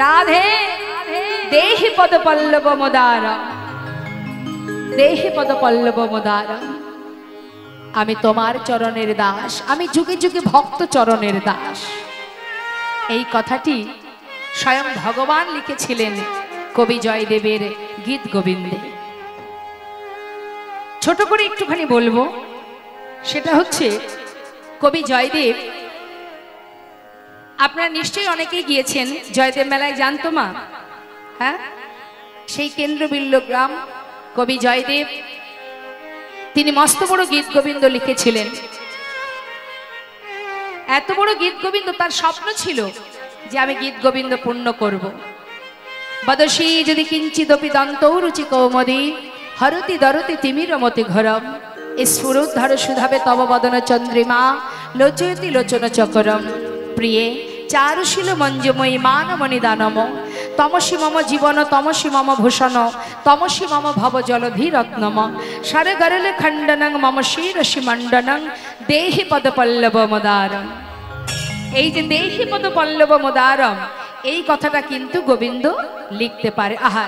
রাধে দেহি পদ পল্লব মোদার, দেহি পদ পল্লব মোদার। আমি তোমার চরণের দাস, আমি যুগে যুগে ভক্ত চরণের দাস। এই কথাটি স্বয়ং ভগবান লিখেছিলেন কবি জয়দেবের গীত গোবিন্দে। ছোট করে একটুখানি বলবো, সেটা হচ্ছে কবি জয়দেব, আপনারা নিশ্চয়ই অনেকেই গিয়েছেন জয়দেব মেলায়, জানতো মা? হ্যাঁ, সেই কেন্দ্রবিল্ল গ্রাম কবি জয়দেব, তিনি মস্ত বড় গীত গোবিন্দ লিখেছিলেন। এত বড় গীত গোবিন্দ, তার স্বপ্ন ছিল যে আমি গীত গোবিন্দ পূর্ণ করব। বদসী যদি কিঞ্চিদপি দন্তৌ রুচি কৌমদী হরতি দরতি তিমিরমতি ঘরম স্ফুরোদ্ধর সুধাবে তব বদন চন্দ্রিমা লোচয়তি লোচন চকরম প্রিয়ে চারুশীল মঞ্জুময়ী মানমণি দানম তমসী মম জীবন তমসী মম ভূষণ তমসী মম ভব জলধি রত্নম সারে গরলে খণ্ডনং মম শিরসি মণ্ডনং দেহি পদ পল্লব মোদারম। এই যে দেহি পদ পল্লব মোদারম, এই কথাটা কিন্তু গোবিন্দ লিখতে পারে। আহা,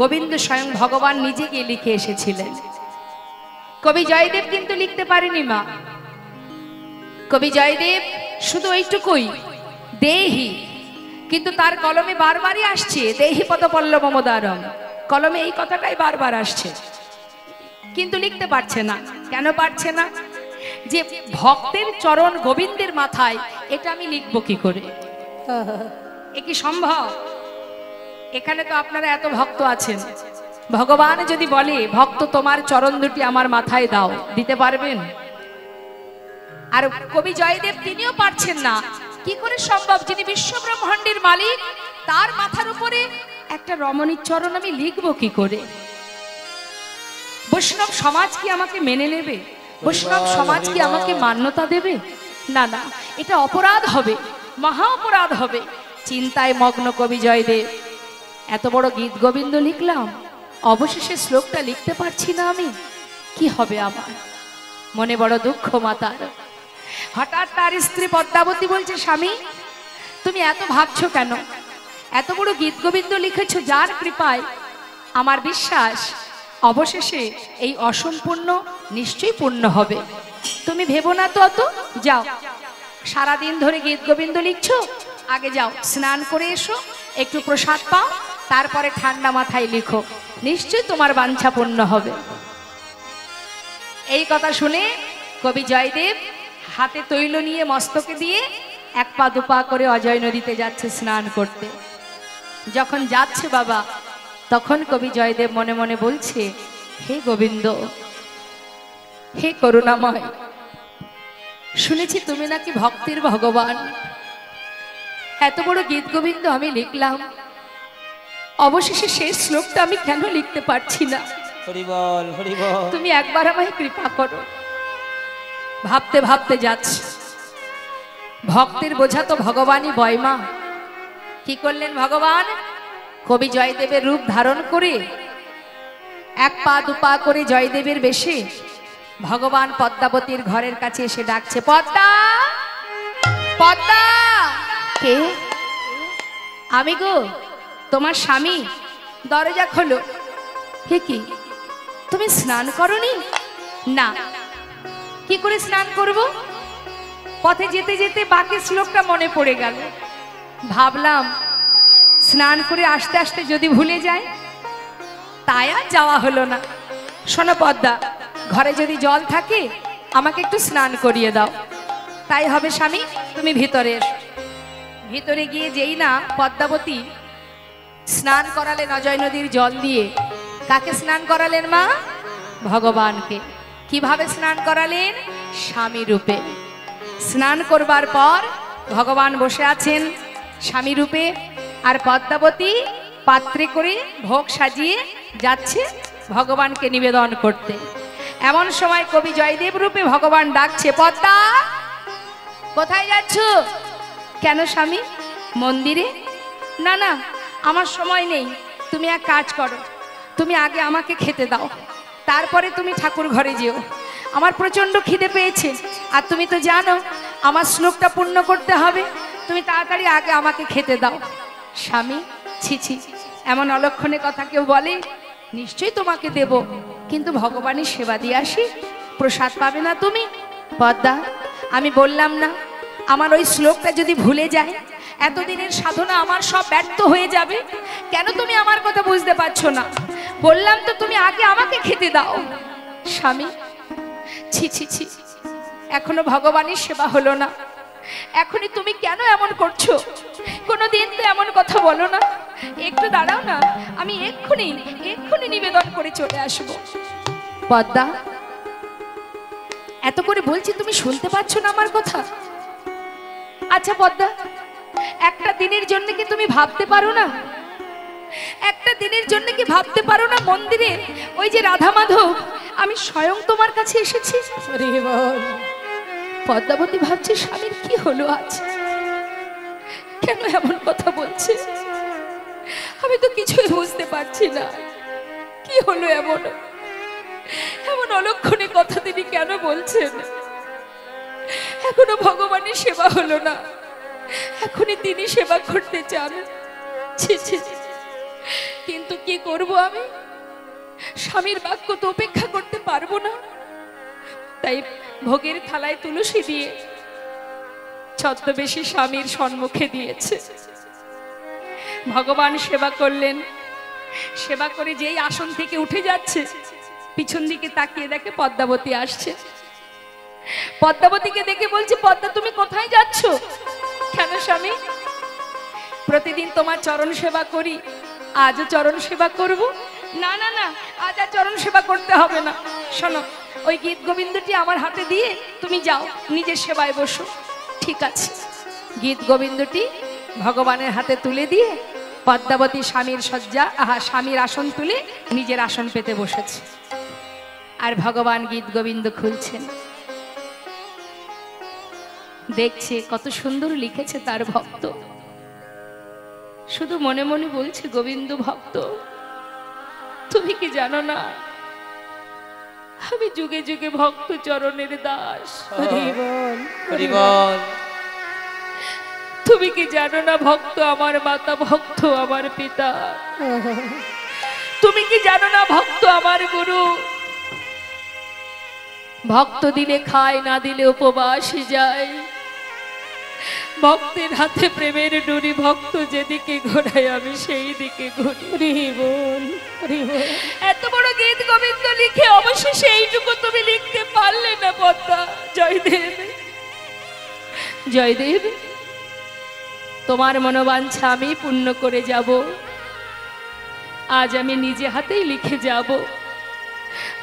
গোবিন্দ স্বয়ং ভগবান নিজে গিয়ে লিখে এসেছিলেন। কবি জয়দেব কিন্তু লিখতে পারেনি মা। কবি জয়দেব শুধু ওইটুকুই দেহি, কিন্তু তার কলমে বারবারই আসছে দেহি পদ পল্লব মোদারম, কলমে এই কথাটাই বারবার আসছে, কিন্তু লিখতে পারছে না। কেন পারছে না? যে ভক্তের চরণ গোবিন্দের মাথায়, এটা আমি লিখবো কি করে? এ কি সম্ভব? এখানে তো আপনারা এত ভক্ত আছেন, ভগবান যদি বলে ভক্ত তোমার চরণ দুটি আমার মাথায় দাও, দিতে পারবেন? আর কবি জয়দেব তিনিও পারছেন না। কি করে সম্ভব? যিনি বিশ্ব ব্রহ্মাণ্ডের মালিক, তার মাথার উপরে একটা রমণীর চরণ আমি লিখবো কি করে? বৈষ্ণব সমাজ কি আমাকে মেনে নেবে? বৈষ্ণব সমাজ কি আমাকে মান্যতা দেবে? না না, এটা অপরাধ হবে, মহা অপরাধ হবে। চিন্তায় মগ্ন কবি জয়দেব, এত বড় গীত গোবিন্দ লিখলাম, অবশেষে শ্লোকটা লিখতে পারছি না আমি, কি হবে আমার? মনে বড় দুঃখ মাতার। হঠাৎ তার স্ত্রী পদ্মাবতী বলছে, স্বামী তুমি এত ভাবছো কেন? এত বড় গীত গোবিন্দ লিখেছো, যার কৃপায় আমার বিশ্বাস অবশেষে এই অসম্পূর্ণ নিশ্চয়ই পূর্ণ হবে। তুমি ভেবো না তো অত, যাও, সারাদিন ধরে গীত গোবিন্দ লিখছো, আগে যাও স্নান করে এসো, একটু প্রসাদ পাও, তারপরে ঠান্ডা মাথায় লিখো, নিশ্চয়ই তোমার বাঞ্ছা পূর্ণ হবে। এই কথা শুনে কবি জয়দেব হাতে তৈল নিয়ে মস্তকে দিয়ে এক পা দুপা করে অজয় নদীতে যাচ্ছে স্নান করতে। যখন যাচ্ছে বাবা, তখন কবি জয়দেব মনে মনে বলছে, হে গোবিন্দ, হে করুণাময়, শুনেছি তুমি নাকি ভক্তির ভগবান। এত বড় গীত গোবিন্দ আমি লিখলাম, অবশেষে সেই শ্লোকটা আমি কেন লিখতে পারছি না? তুমি একবার আমায় কৃপা করো। ভাবতে ভাবতে যাচ্ছে, ভক্তের বোঝা তো ভগবানই বয় মা। কি করলেন ভগবান? কবি জয়দেবের রূপ ধারণ করে এক পা দুপা করে জয়দেবের বেশে ভগবান পদ্মাবতীর ঘরের কাছে এসে ডাকছে, পদ্মা, পদ্মা। কে? আমি গো, তোমার স্বামী, দরজা খোলো। হে কি, তুমি স্নান করনি? না। কি করে স্নান করব? পথে যেতে যেতে বাকি শ্লোকটা মনে পড়ে গেল। ভাবলাম স্নান করে আসতে আসতে যদি ভুলে যায়, তাই আর যাওয়া হলো না। শোনো পদ্মা, ঘরে যদি জল থাকে আমাকে একটু স্নান করিয়ে দাও। তাই হবে স্বামী, তুমি ভিতরে এসো। ভিতরে গিয়ে যেই না পদ্মাবতী স্নান করালেন অজয় নদীর জল দিয়ে। কাকে স্নান করালেন মা? ভগবানকে। কিভাবে স্নান করালেন? স্বামী রূপে। স্নান করবার পর ভগবান বসে আছেন স্বামী রূপে, আর পদ্মাবতী পাত্রে করে ভোগ সাজিয়ে যাচ্ছে ভগবানকে নিবেদন করতে। এমন সময় কবি জয়দেব রূপে ভগবান ডাকছে, পদ্মা, কোথায় যাচ্ছ? কেন স্বামী? মন্দিরে? না না, আমার সময় নেই। তুমি এক কাজ করো, তুমি আগে আমাকে খেতে দাও, তারপরে তুমি ঠাকুর ঘরে যেও। আমার প্রচন্ড খিদে পেয়েছে, আর তুমি তো জানো আমার শ্লোকটা পূর্ণ করতে হবে, তুমি তাড়াতাড়ি আগে আমাকে খেতে দাও। স্বামী, ছি ছি, এমন অলক্ষণে কথা কেউ বলে? নিশ্চয়ই তোমাকে দেব, কিন্তু ভগবানের সেবা দিয়ে আসি, প্রসাদ পাবে না তুমি? পদ্মা, আমি বললাম না আমার ওই শ্লোকটা যদি ভুলে যায় এতদিনের সাধনা আমার সব ব্যর্থ হয়ে যাবে? কেন তুমি আমার কথা বুঝতে পারছো না? বললাম তো তুমি আগে আমাকে খেতে দাও। স্বামী, ছি ছি ছি, এখনো ভগবানের সেবা হলো না, এখনই তুমি কেন এমন করছো? কোনোদিন তো এমন কথা বলো না। একটু দাঁড়াও না, আমি এক্ষুনি এক্ষুনি নিবেদন করে চলে আসবো। পদ্মা, এত করে বলছি তুমি শুনতে পাচ্ছ না আমার কথা? আচ্ছা পদ্মা, একটা দিনের জন্য কি তুমি ভাবতে পারো না? একটা দিনের জন্য কি ভাবতে পারো না মন্দিরে ওই যে রাধা মাধব আমি স্বয়ং তোমার কাছে এসেছি? পদ্মাবতী ভাবছে স্বামীর কি হলো আজ, কেন এমন কথা বলছে? আমি তো কিছুই বুঝতে পারছি না, কি হলো এমন এমন অলক্ষণে কথা তিনি কেন বলছেন? এখনো ভগবানের সেবা হলো না, এখনই তিনি সেবা করতে চান। ছি ছি, কিন্তু কি করব আমি? স্বামীর বাক্য তো উপেক্ষা করতে পারবো না। তাই ভোগের থালায় তুলসী দিয়ে ছদ্মবেশী স্বামীর সম্মুখে দিয়েছে। ভগবান সেবা করলেন, সেবা করে যেই আসন থেকে উঠে যাচ্ছে পিছন দিকে তাকিয়ে দেখে পদ্মাবতী আসছে। পদ্মাবতীকে দেখে বলছে, পদ্মা তুমি কোথায় যাচ্ছ? কেন স্বামী? প্রতিদিন তোমার চরণ সেবা করি, আজও চরণ সেবা করব? না না না, আজ আর চরণ সেবা করতে হবে না। শোনো, ওই গীত গোবিন্দটি আমার হাতে দিয়ে তুমি যাও, নিজের সেবায় বসো। ঠিক আছে। গীত গোবিন্দটি ভগবানের হাতে তুলে দিয়ে পদ্মাবতী স্বামীর শয্যা স্বামীর আসন তুলে নিজের আসন পেতে বসেছে। আর ভগবান গীত গোবিন্দ খুলছেন, দেখছে কত সুন্দর লিখেছে তার ভক্ত। শুধু মনে মনে বলছে, গোবিন্দ ভক্ত, তুমি কি জানো না আমি যুগে যুগে ভক্ত চরণের দাস? তুমি কি জানো না ভক্ত আমার মাতা, ভক্ত আমার পিতা? তুমি কি জানো না ভক্ত আমার গুরু? ভক্ত দিলে খায়, না দিলে উপবাসে যায়। ভক্তের হাতে প্রেমের ডুরি, ভক্ত যেদিকে ঘোরায় আমি সেই দিকে ঘুরি। এত বড় গীত গোবিন্দ লিখে অবশেষে এইটুকু তুমি লিখতে পারলে না পদ্মা। জয়দেব, জয়দেব, তোমার মনোবাঞ্ছা আমি পূর্ণ করে যাব। আজ আমি নিজে হাতেই লিখে যাব।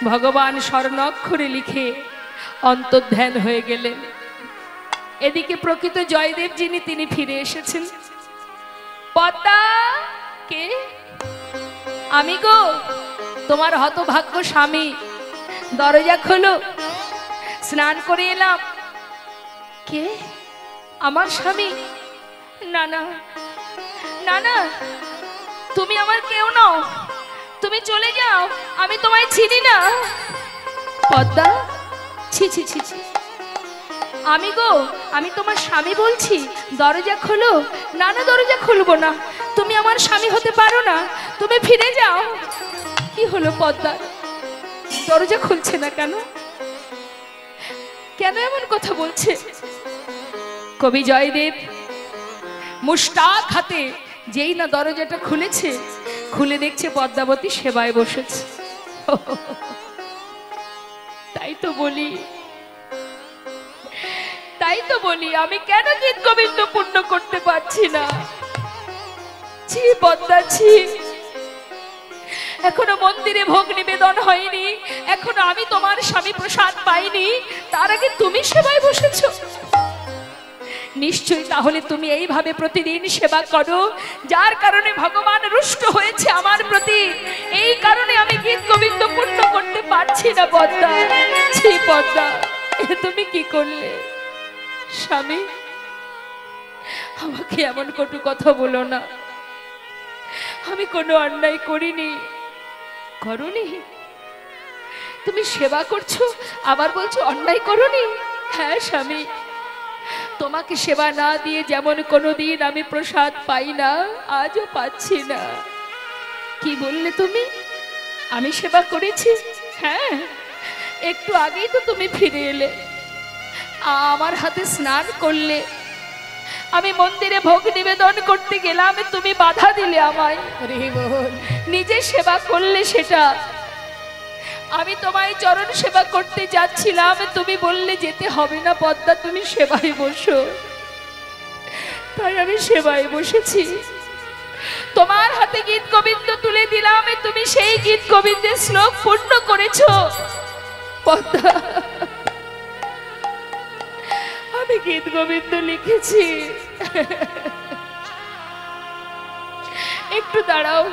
ভগবান স্বর্ণাক্ষরে লিখে অন্তর্ধান হয়ে গেলেন। এদিকে প্রকৃত জয়দেব যিনি, তিনি ফিরে এসেছেন। পদ্মা, কে? আমি গো, তোমার হতভাগ্য স্বামী। দরজা খোলো, স্নান করে এলাম। কে? আমার স্বামী? না না না না, তুমি আমার কেউ নও, তুমি চলে যাও, আমি তোমায় চিনি না। পদ্মা, ছি ছি ছি ছি, আমি গো, আমি তোমার স্বামী বলছি, দরজা খোলো। না না, দরজা খুলবো না, তুমি আমার স্বামী হতে পারো না, তুমি ফিরে যাও। কি হলো পদ্মা, দরজা খুলছে না কেন? কেন এমন কথা বলছে? কবি জয়দেব মুষ্টাক হাতে যেই না দরজাটা খুলেছে, খুলে দেখছে পদ্মাবতী সেবায় বসেছে। তাই তো বলি, তাই তো বলি, আমি কেন গীত গোবিন্দ পূর্ণ করতে পারছি না? ছি পদ্মা, ছি। এখনো মন্দিরে ভোগ নিবেদন হয়নি, এখনো আমি তোমার স্বামী প্রসাদ পাইনি, তার আগে তুমি সেবায় বসেছো। নিশ্চয়ই তাহলে তুমি এইভাবে প্রতিদিন সেবা করো, যার কারণে ভগবান রুষ্ট হয়েছে আমার প্রতি। এই কারণে আমি গীত গোবিন্দ পূর্ণ করতে পারছি না পদ্মা। ছি পদ্মা, তুমি কি করলে? স্বামী, আমাকে এমন কটু কথা বলো না, আমি কোনো অন্যায় করিনি। করনি? তুমি সেবা করছো আবার বলছো অন্যায় করনি? হ্যাঁ স্বামী, তোমাকে সেবা না দিয়ে যেমন কোনোদিন আমি প্রসাদ পাই না, আজও পাচ্ছি না। কি বললে তুমি? আমি সেবা করেছি? হ্যাঁ, একটু আগেই তো তুমি ফিরে এলে, আমার হাতে স্নান করলে, আমি মন্দিরে ভোগ নিবেদন করতে গেলাম, তুমি বাধা দিলে আমায়। নিজে সেবা করলে সেটা, আমি তোমায় চরণ সেবা করতে যাচ্ছিলাম, তুমি বললে যেতে হবে না পদ্মা, তুমি সেবায় বসো। তাই আমি সেবায় বসেছি। তোমার হাতে গীত গোবিন্দ তুলে দিলাম, তুমি সেই গীত গোবিন্দের শ্লোক পূর্ণ করেছো পদ্মা। আমি গীত গোবিন্দ লিখেছি। একটু দাঁড়াও,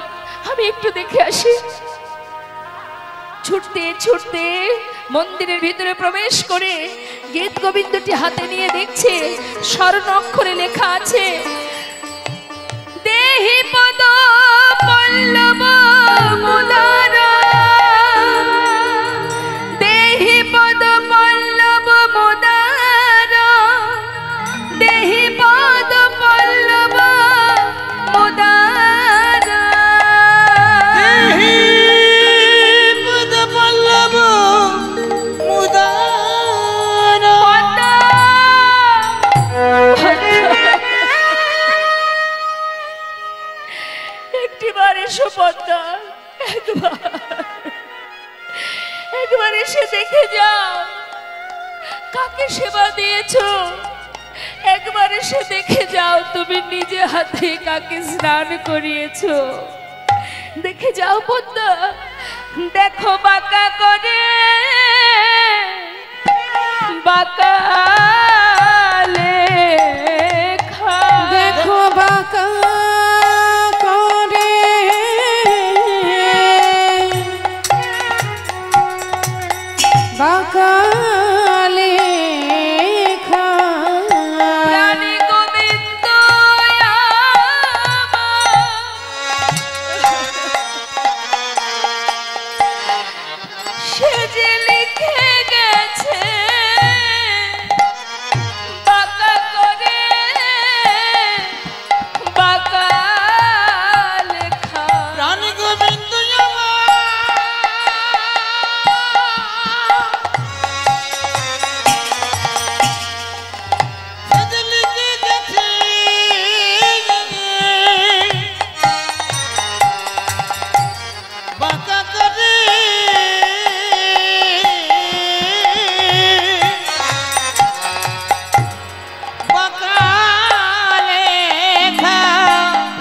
আমি একটু দেখে আসি। ছুটতে ছুটতে মন্দিরের ভিতরে প্রবেশ করে গীত গোবিন্দটি হাতে নিয়ে দেখছে স্বর্ণ অক্ষরে লেখা আছে, দেহি পদ পল্লব মুদার, দেহি পদ পল্লব মুদার, দেহি পদ পল্লব মুদার, দেহি পদ পল্লব মুদার। একটিবার এসো পদ্মা, একবার এসে দেখে যাও কাকে সেবা দিয়েছো। একবার এসে দেখে যাও তুমি নিজে হাতে কাকে স্নান করিয়েছো। দেখে যাও পদ্মা, দেখো বাঁকা করে, বাঁকা লেখা, দেখো বাঁকা করে, বাঁকা লেখা। প্রাণী গোবিন্দ সে যে লিখে গেছে বাঁকা করে, বাঁকা লেখা। প্রাণী গোবিন্দ বাঁকা করে, বাঁকা লেখা।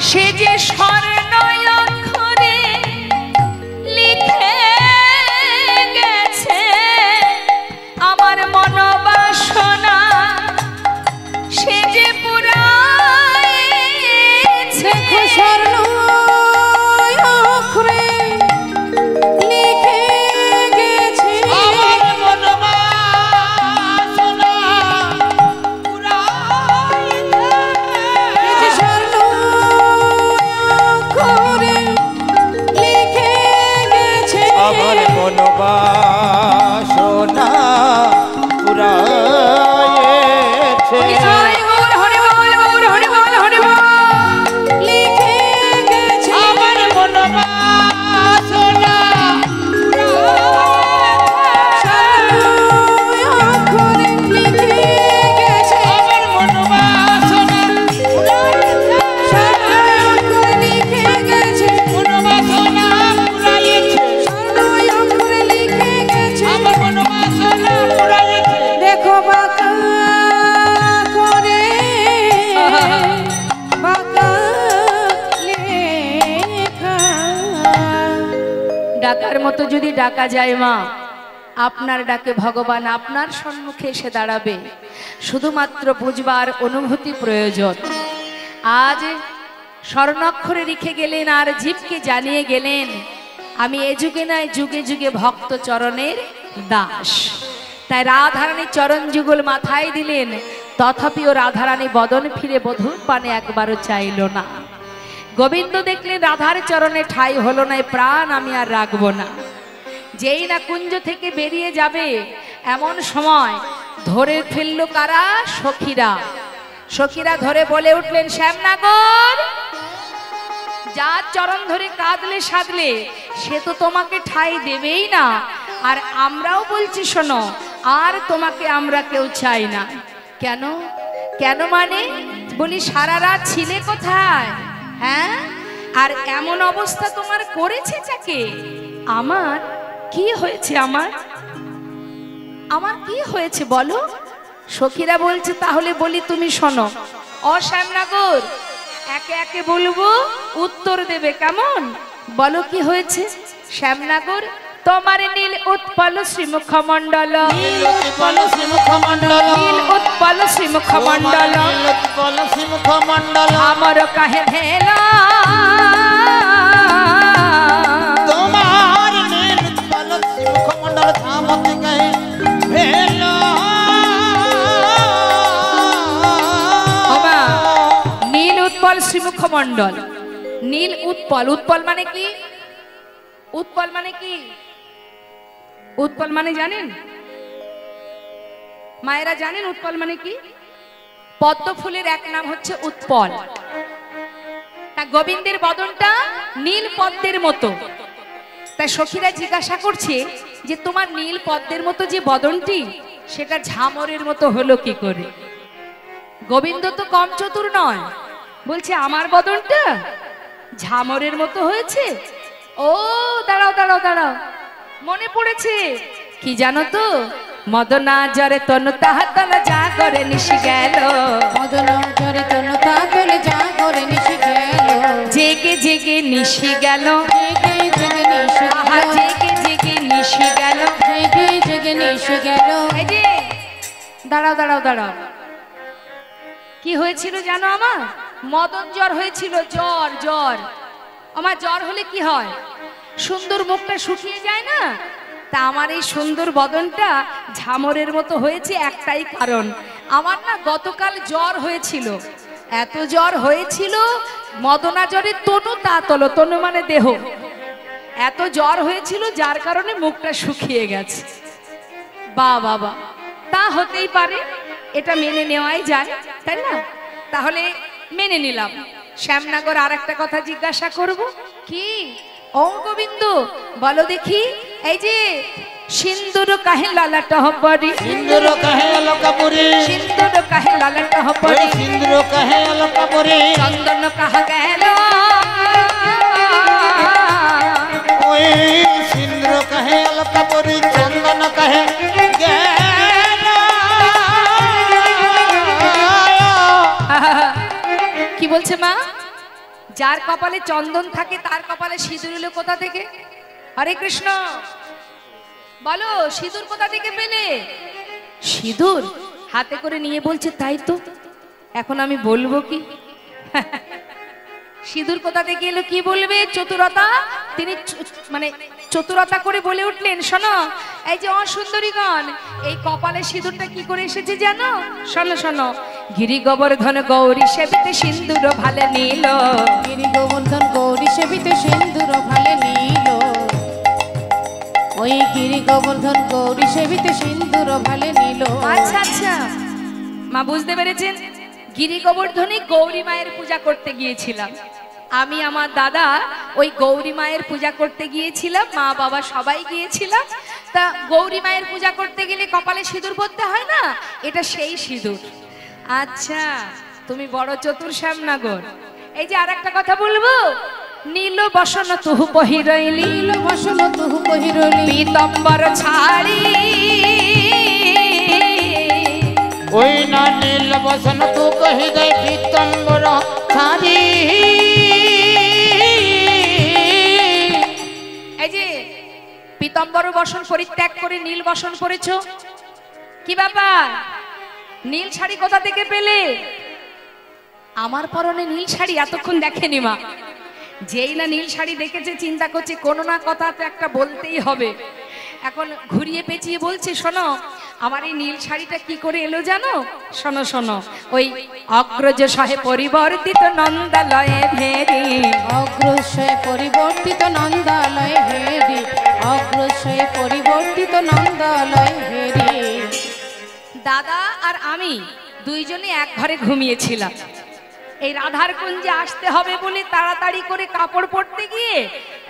সে যে স্বর্ণ অক্ষরে লিখে গেছে আমার মনোবাসনা, সে যে পুরাইছে। দেখো স্বর্ণ অক্ষরে লিখে গেছে আমার মনোবাসনা পুরাইছে। স্বর্ণ অক্ষরে লিখে গেছে আমার মনোবাসনা পুরাইছে। লিখে গেছে আমার মনোবাসনা অক্ষরে লিখে গেছে আমার মনোবাসনা অক্ষরে লিখে গেছে মনোবাসনা পুরাইছে। অক্ষরে লিখে গেছে আমার মনোবাসনা পুরাইছে। দেখো বাঁকা করে, বাঁকা লেখা। ডাকার মতো যদি ডাকা যায় মা, আপনার ডাকে ভগবান আপনার সম্মুখে এসে দাঁড়াবে। শুধুমাত্র বুঝবার অনুভূতি প্রয়োজন। আজ স্বর্ণাক্ষরে লিখে গেলেন আর জীবকে জানিয়ে গেলেন আমি এ যুগে নয় যুগে যুগে ভক্ত চরণের দাস। তাই রাধারানীর চরণ যুগল মাথায় দিলেন, তথাপিও রাধারানী বদন ফিরে বধূর পানে একবারও চাইল না। গোবিন্দ দেখলেন রাধার চরণে ঠাঁই হলো না, প্রাণ আমি আর রাখবো না। যেই না কুঞ্জ থেকে বেরিয়ে যাবে এমন সময় ধরে ফেললো কারা? সখীরা। সখীরা ধরে বলে উঠলেন, শ্যামনগর, যার চরণ ধরে কাঁদলে সাধলে সে তো তোমাকে ঠাঁই দেবেই না। আর আমরাও বলছি শোনো, আর তোমাকে আমরা কেউ চাই না। কেন? কেন মানে? বলি সারা রাত ছিলে কোথায়? হ্যাঁ, আর এমন অবস্থা তোমার করেছে যাকে? আমার কি হয়েছে? আমার কি হয়েছে বলো? সখীরা বলছে, তাহলে বলি তুমি শোনো। ও শ্যামনগর, একে একে বলবো, উত্তর দেবে, কেমন? বলো কি হয়েছে? শ্যামনগর, তোমার নীল উৎপল শ্রীমুখমণ্ডল, নীল উৎপল শ্রীমুখমণ্ডল, আমার কাহে ভেলা, তোমার নীল উৎপল শ্রীমুখমণ্ডল থামতে কাহে ভেলা। নীল উৎপল শ্রীমুখমণ্ডল, নীল উৎপল। উৎপল মানে কি? উৎপল মানে কি? উৎপল মানে জানেন মায়েরা? জানেন উৎপল মানে কি? পদ্ম ফুলের এক নাম হচ্ছে উৎপল। তা গোবিন্দের বদনটা নীল পদ্মের মতো। তাই সখীরা জিজ্ঞাসা করছে যে তোমার নীল পদ্মের মতো যে বদনটি, সেটা ঝামরের মতো হলো কি করে? গোবিন্দ তো কম চতুর নয়, বলছে আমার বদনটা ঝামরের মতো হয়েছে। ও দাঁড়াও দাঁড়াও দাঁড়াও, মনে পড়েছে কি জানো তো? মদনা জরে তনু তাহা তলা যা করে নিশি গেল, মদনা জরে তনু তাহা তলা যা করে নিশি গেল, জেগে জেগে নিশি গেল, জেগে জেগে নিশি গেল, জেগে জেগে নিশি গেল, জেগে জেগে নিশি গেল। এই যে দাঁড়াও দাঁড়াও দাঁড়াও, কি হয়েছিল জানো? আমার মদন জ্বর হয়েছিল। জ্বর জ্বর আমার জ্বর হলে কি হয়? সুন্দর মুখটা শুকিয়ে যায় না? তা আমার এই সুন্দর বদনটা ঝামরের মতো হয়েছে একটাই কারণ, আমার না গতকাল জ্বর হয়েছিল। এত জ্বর হয়েছিল, মদনা জ্বরের তনু তা তলো, তনু মানে দেহ, এত জ্বর হয়েছিল যার কারণে মুখটা শুকিয়ে গেছে। বা বাবা, তা হতেই পারে, এটা মেনে নেওয়াই যায়, তাই না? তাহলে মেনে নিলাম। শ্যামনগর, আর একটা কথা জিজ্ঞাসা করব। কি? ও গোবিন্দ, বলো দেখি, এই যে সিন্দুর কাহে লালাটা হপরি, সিন্দুর কাহে আলোকাপুরি, সিন্দুর কাহে লালাটা হপরি, সিন্দুর কাহে আলোকাপুরি, চন্দন কাহা গেল, ওই সিন্দুর কাহে আলোকাপুরি, চন্দন কাহে গেল। কি বলছে মা? যার কপালে চন্দন থাকে তার কপালে সিঁদুর এলো কোথা থেকে? হরে কৃষ্ণ, বলো সিঁদুর কোথা থেকে পেলে? সিঁদুর হাতে করে নিয়ে বলছে, তাই তো, এখন আমি বলবো কি? সিঁদুর কোথা থেকে এলো কি বলবে? চতুরতা। তিনি মানে চতুরতা করে বলে উঠলেন, শোনো, এই যে অসুন্দরীগণ, এই কপালে সিঁদুরটা কি করে এসেছে জানো? শোনো শোনো, গিরি গোবর্ধন গৌরী সেবিতে সিন্দুর ভালে নীল, গিরি গোবর্ধন গৌরী সেবিতে সিন্দুর ভালে নীল, ওই গিরি গোবর্ধন গৌরী সেবিতে সিন্দুর ভালে নীল। আচ্ছা আচ্ছা, মা বুঝতে পেরেছেন। গিরি গোবর্ধনে গৌরী মায়ের পূজা করতে গিয়েছিলাম আমি, আমার দাদা ওই গৌরী মায়ের পূজা করতে গিয়েছিলাম, মা বাবা সবাই গিয়েছিলাম। তা গৌরী মায়ের পূজা করতে গেলে কপালে সিঁদুর পরতে হয় না? এটা সেই সিঁদুর। আচ্ছা, তুমি বড় চতুর শ্যামনগর। এই যে আর একটা কথা বলবো, নীল বসন তুহু পহিরইলি, নীল বসন তুহু পহিরইলি, পীতাম্বর ছাড়ি, ওই না নীল বসন তু কহি দেয় পীতাম্বর ছাড়ি। এই যে পীতাম্বর বসন পরিত্যাগ করে নীল বসন পরেছো, কি ব্যাপার? নীল শাড়ি কোথা থেকে পেলে? আমার পরনে নীল শাড়ি এতক্ষণ দেখেনি মা। যেই না নীল শাড়ি দেখেছে চিন্তা করছে কোনো না কথা তো একটা বলতেই হবে। এখন ঘুরিয়ে পেঁচিয়ে বলছে, শোনো, আমার এই নীল শাড়িটা কি করে এলো জানো? শোনো শোনো, ওই অগ্রজ সহে পরিবর্তিত নন্দালয়ে ভেরি, অগ্রসয়ে পরিবর্তিত নন্দালয়ে ভেরি, অগ্রসয়ে পরিবর্তিত নন্দালয়ে ভেরি। দাদা আর আমি দুইজনে এক ঘরে ঘুমিয়েছিলাম। এই রাধার কুঞ্জে আসতে হবে বলে তাড়াতাড়ি করে কাপড় পরতে গিয়ে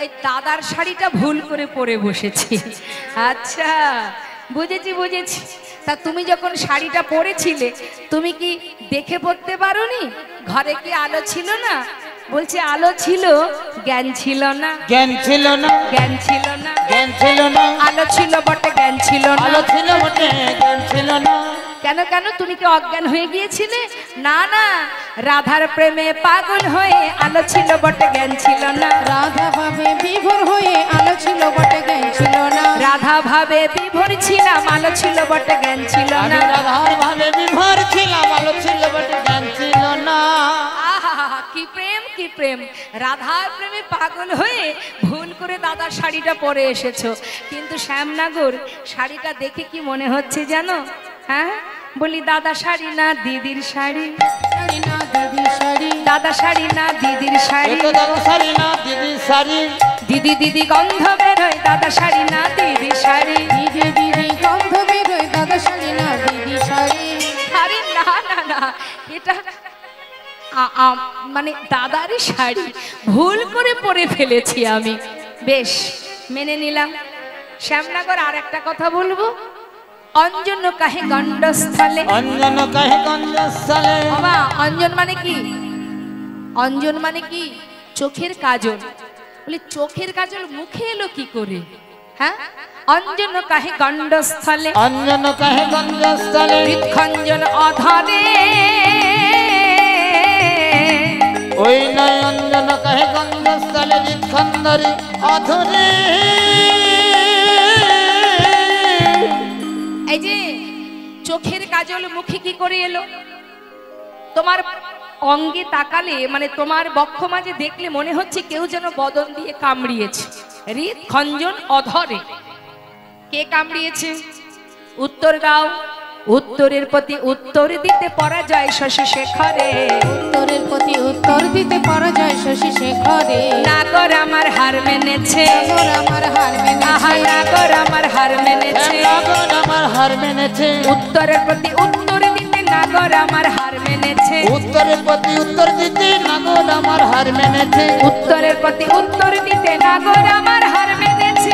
এই দাদার শাড়িটা ভুল করে পরে বসেছি। আচ্ছা, বুঝেছি বুঝেছি। তা তুমি যখন শাড়িটা পরেছিলে তুমি কি দেখে পড়তে পারোনি? ঘরে কি আলো ছিল না? বলছে আলো ছিল, জ্ঞান ছিল না। জ্ঞান ছিল না, জ্ঞান ছিল না, জ্ঞান ছিল না। আলো ছিল বটে, জ্ঞান ছিল না। আলো ছিল বটে, জ্ঞান ছিল না। কেন কেন তুমি কি অজ্ঞান হয়ে গিয়েছিলে? না না, রাধার প্রেমে পাগল হয়ে আলো ছিল বটে, জ্ঞান ছিল না। রাধা ভাবে বিভোর হয়ে আলো ছিল বটে, জ্ঞান ছিল না। রাধা ভাবে বিভোর ছিলাম, আলো ছিল বটে, জ্ঞান ছিল আমি না। রাধার ভাবে বিভোর ছিলাম, আলো ছিল বটে, জ্ঞান ছিল না। আহা, কি প্রেম কি প্রেম! রাধার প্রেমে পাগল হয়ে ভুল করে দাদার শাড়িটা পরে এসেছো। কিন্তু শ্যামনগর শাড়িটা দেখে কি মনে হচ্ছে জানো? হ্যাঁ, বলি দাদা শাড়ি না দিদির শাড়ি, শাড়ি না দিদির শাড়ি, দাদা শাড়ি না দিদির শাড়ি। এ তো দাদা শাড়ি না দিদির শাড়ি। দিদি দিদি গন্ধ বেরোয়, দাদা শাড়ি না দিদির শাড়ি। দিদি দিদি গন্ধ বেরোয়, দাদা শাড়ি না দিদির শাড়ি। আরে না না না, এটা মানে দাদারই শাড়ি, ভুল করে পরে ফেলেছি আমি। বেশ, মেনে নিলাম। শ্যামনগর আর একটা কথা বলবো, অঞ্জন কাহে গণ্ডস্থলে। অঞ্জন কাহে গঞ্জস্থলে। বাবা, অঞ্জন মানে কি? অঞ্জন মানে কি? চোখের কাজল। বলে চোখের কাজল মুখে এলো কি করে? হ্যাঁ, অঞ্জন কাহে গণ্ডস্থলে, অঞ্জন কাহে গঞ্জস্থলে। হৃৎখঞ্জন অধরে। ওই নয় অঞ্জন কাহে গঞ্জস্থলে, হৃৎখন্দরি অধরে। এই যে চোখের কাজল মুখে কি করে এলো? তোমার অঙ্গে তাকালে, মানে তোমার বক্ষ মাঝে দেখলে মনে হচ্ছে কেউ যেন বদন দিয়ে কামড়িয়েছে। হৃৎখঞ্জন অধরে। কে কামড়িয়েছে? উত্তর দাও। উত্তরের প্রতি উত্তর দিতে পরাজয় শশী শেখরে। উত্তরের প্রতি উত্তর দিতে পরাজয় শশী শেখরে। নাগর আমার হার মেনেছে, নাগর আমার হার আহা মেনেছে, নাগর আমার হার মেনেছে। নাগর আমার হার মেনেছে। উত্তরের প্রতি উত্তর দিতে নাগর আমার হার মেনেছে। উত্তরের প্রতি উত্তর দিতে নাগর আমার হার মেনেছে। উত্তরের প্রতি উত্তর দিতে নাগর আমার হার মেনেছে।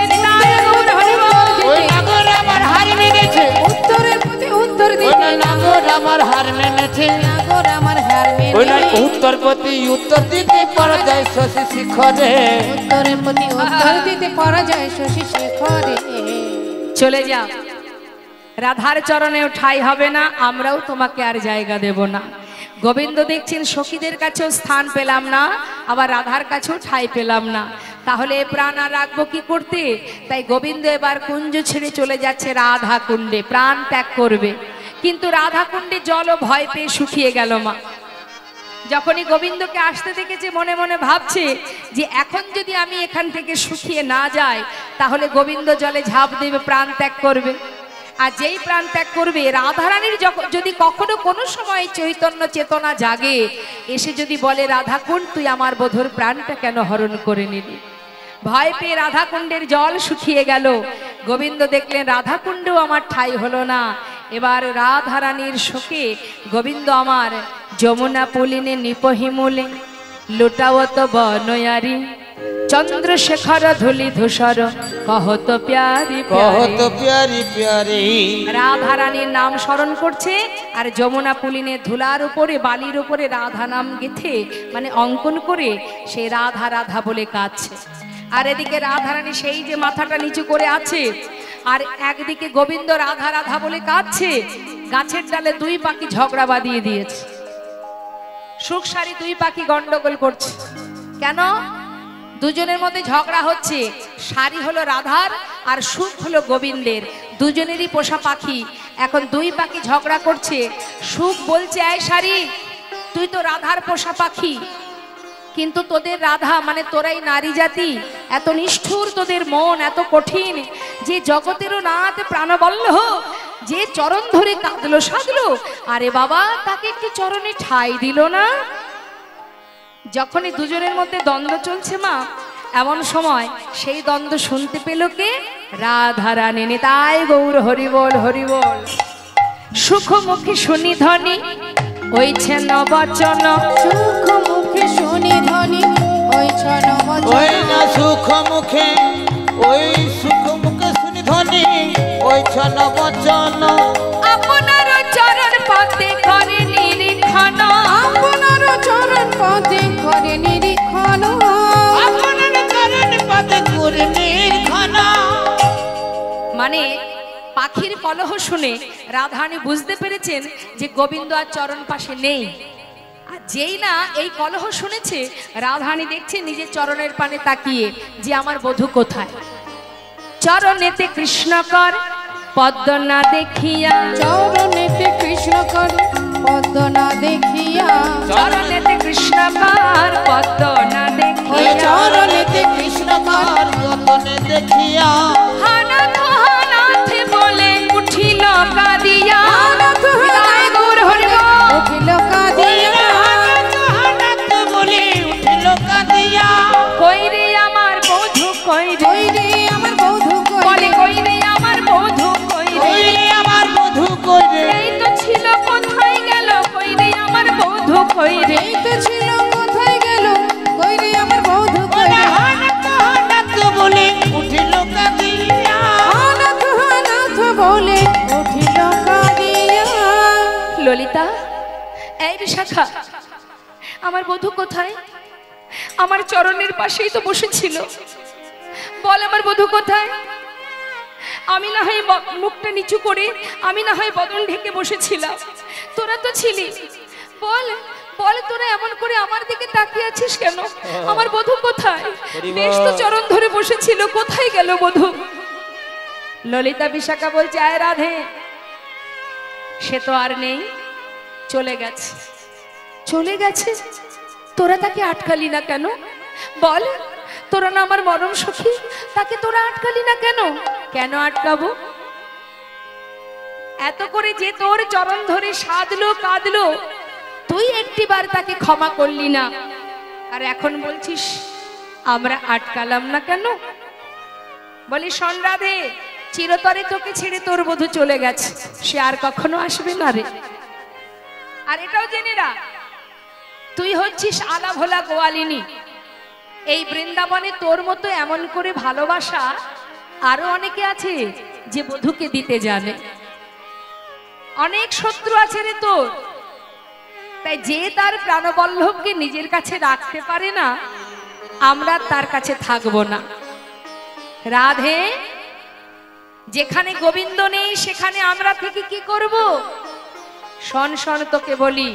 ওই নাগর আমার হার মেনেছে। উত্তরের প্রতি উত্তর ওই দিতে নয় নাগর আমার হার মেনেছে। নাগর আমার হার ওই নয় মেনেছে। উত্তর প্রতি উত্তর দিতে পরাজয় শশী শিখরে। উত্তরের প্রতি উত্তর দিতে পরাজয় শশী শেখরে। চলে যাও, রাধার চরণেও ঠাঁই হবে না, আমরাও তোমাকে আর জায়গা দেব না। গোবিন্দ দেখছেন সখীদের কাছেও স্থান পেলাম না, আবার রাধার কাছেও ঠাঁই পেলাম না, তাহলে এ প্রাণ আর রাখবো কি করতে? তাই গোবিন্দ এবার কুঞ্জ ছেড়ে চলে যাচ্ছে রাধা কুণ্ডে, প্রাণ ত্যাগ করবে। কিন্তু রাধা কুণ্ডে জলও ভয় পেয়ে শুকিয়ে গেল মা। যখনই গোবিন্দকে আসতে দেখেছে মনে মনে ভাবছে যে এখন যদি আমি এখান থেকে শুকিয়ে না যাই তাহলে গোবিন্দ জলে ঝাঁপ দেবে, প্রাণ ত্যাগ করবে। আর যেই প্রাণ ত্যাগ করবে, রাধারানীর যদি কখনো কোনো সময় চৈতন্য চেতনা জাগে, এসে যদি বলে রাধাকুণ্ড তুই আমার বধূর প্রাণটা কেন হরণ করে নিলি, ভয় পেয়ে রাধাকুণ্ডের জল শুকিয়ে গেল। গোবিন্দ দেখলেন রাধাকুণ্ডেও আমার ঠাঁই হলো না। এবার রাধারানীর শোকে গোবিন্দ আমার যমুনা পুলিনে নিপহিমূলে লুটাওত বনয়ারি চন্দ্রশেখর ধুলি ধূসর কহত প্যারি কহত প্যারি প্যারি। রাধারানীর নাম স্মরণ করছে আর যমুনা পুলিনে ধুলার উপরে বালির উপরে রাধা নাম গেথে মানে অঙ্কন করে সে রাধা রাধা বলে কাঁদছে। আর এদিকে রাধারানী সেই যে মাথাটা নিচু করে আছে, আর একদিকে গোবিন্দ রাধা রাধা বলে কাঁদছে। গাছের ডালে দুই পাখি ঝগড়া বাঁধিয়ে দিয়েছে। সুখ সারি দুই পাখি গন্ডগোল করছে। কেন? দুজনের মধ্যে ঝগড়া হচ্ছে। সারি হলো রাধার আর সুখ হলো গোবিন্দের, দুজনেরই পোষা পাখি। এখন দুই পাখি ঝগড়া করছে। সুখ বলছে এই সারি তুই তো রাধার পোষা পাখি, কিন্তু তোদের রাধা মানে তোরাই নারী জাতি, এত নিষ্ঠুর তোদের মন, এত কঠিন যে জগতেরও নাথ প্রাণবল্লভ যে চরণ ধরে কাঁদলো সাধলো, আরে বাবা তাকে একটু চরণে ঠাঁই দিল না। যখনই দুজনের মধ্যে দ্বন্দ্ব চলছে মা, এমন সময় সেই দ্বন্দ্ব শুনতে পেল কে? রাধারানী। তাই গৌর হরিবল হরিবল। সুখ মুখে শুনি ধ্বনি ওইছে নবচন। সুখ মুখে শুনি ধ্বনি ওইছে নবচন। ওই না সুখ মুখে, ওই সুখ মুখে শুনি ধ্বনি ওইছে নবচন। আপনার চরণ পদে করে নিরীক্ষণ। আপনার চরণ পদে করে নিরীক্ষণ। আপনার চরণ পদে করে নিরীক্ষণ। মানে পাখির কলহ শুনে রাধারানী বুঝতে পেরেছেন যে গোবিন্দ আর চরণ পাশে নেই। আর যেই না এই কলহ শুনেছে, রাধারানী দেখছে নিজের চরণের পানে তাকিয়ে যে আমার বধূ কোথায়। চরণেতে কৃষ্ণ কর পদ্ম না দেখিয়া। চরণেতে কৃষ্ণ কর পদ্ম না দেখিয়া। চরণেতে কৃষ্ণ কর পদ্ম না ওই দেখিয়া। চরণেতে কৃষ্ণ কর যতনে দেখিয়া। হানাথ হানাথ বলে উঠিল কাঁদিয়া। হানাথ হৃদয় গৌর হরি বল। উঠিল কাঁদিয়া। হানাত বলে উঠিল কাঁদিয়া। কই রে আমার বধূ কই রে। কই রে আমার বধূ কই বলে রে। কই রে আমার বধূ কই রে। ওই আমার বধূ কই রে। এই তো ছিল কোথায় গেল কই রে আমার বধূ কই রে। এই তো ছিল কোথায় গেল কই রে আমার বধূ কই রে। হানাত বলে উঠিল কাঁদিয়া। হানাথ হানাথ বলে উঠিল কাঁদিয়া। ললিতা, এই বিশাখা, আমার বধূ কোথায়? আমার চরণের পাশেই তো বসেছিল। বল আমার বধূ কোথায়? আমি না হয় মুখটা নিচু করে, আমি না হয় বদন ঢেকে বসেছিলাম, তোরা তো ছিলি। বল বল, তোরা এমন করে আমার দিকে তাকিয়ে আছিস কেন? আমার বধূ কোথায়? বেশ তো চরণ ধরে বসেছিল, কোথায় গেল বধূ? ললিতা বিশাখা বলছে, আয় রাধে, সে তো আর নেই, চলে গেছে। চলে গেছে? তোরা তাকে আটকালি না কেন? বল, তোরা না আমার মরম সখী, তাকে তোরা আটকালি না কেন? কেন আটকাবো? এত করে যে তোর চরণ ধরে সাধলো কাঁদলো, তুই একটিবার তাকে ক্ষমা করলি না, আর এখন বলছিস আমরা আটকালাম না কেন? বলি, শোন রাধে, চিরতরে তোকে ছেড়ে তোর বধূ চলে গেছে, সে আর কখনো আসবে না রে। আর এটাও জেনে রাখ, তুই হচ্ছিস আলা ভোলা গোয়ালিনী। এই বৃন্দাবনে তোর মতো এমন করে ভালোবাসা আরো অনেকে আছে যে বধূকে দিতে জানে। অনেক শত্রু আছে রে তোর, তাই যে তার প্রাণবল্লভকে নিজের কাছে রাখতে পারে না, আমরা তার কাছে থাকবো না। রাধে, যেখানে গোবিন্দ নেই সেখানে আমরা থেকে কি করব? শোন শোন, তোকে বলি,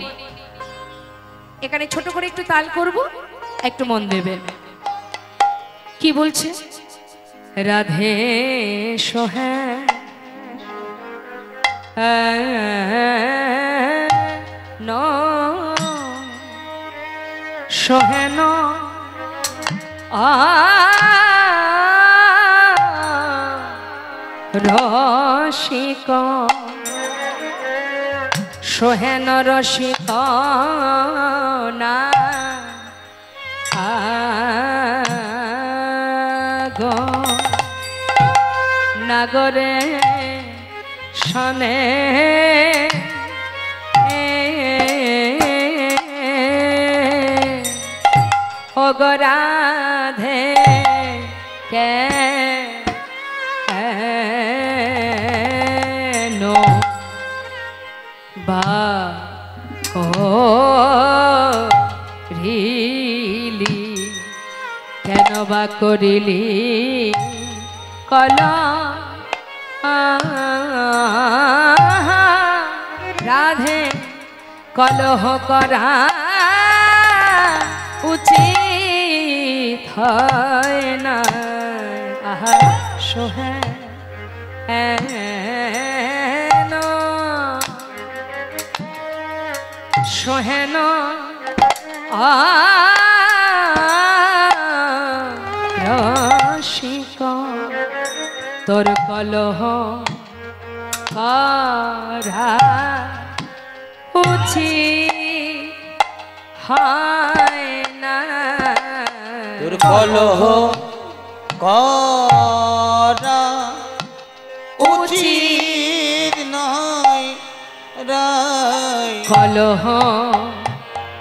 এখানে ছোট করে একটু তাল করব, একটু মন দেবেন। কি বলছে? রাধে সোহে ন সোহে ন রসিক সোহেন রসিক না নাগরে শনে রাধে কে নো বা করিলি, কেন বা করিলি কলা রাধে? কলহ করা উচিত হয় না। আহা সোহে সোহেন রসিক, তোর কলহ করা উচিত হয় না। তোর কলহ করা উচিত নয়, রায় কলহ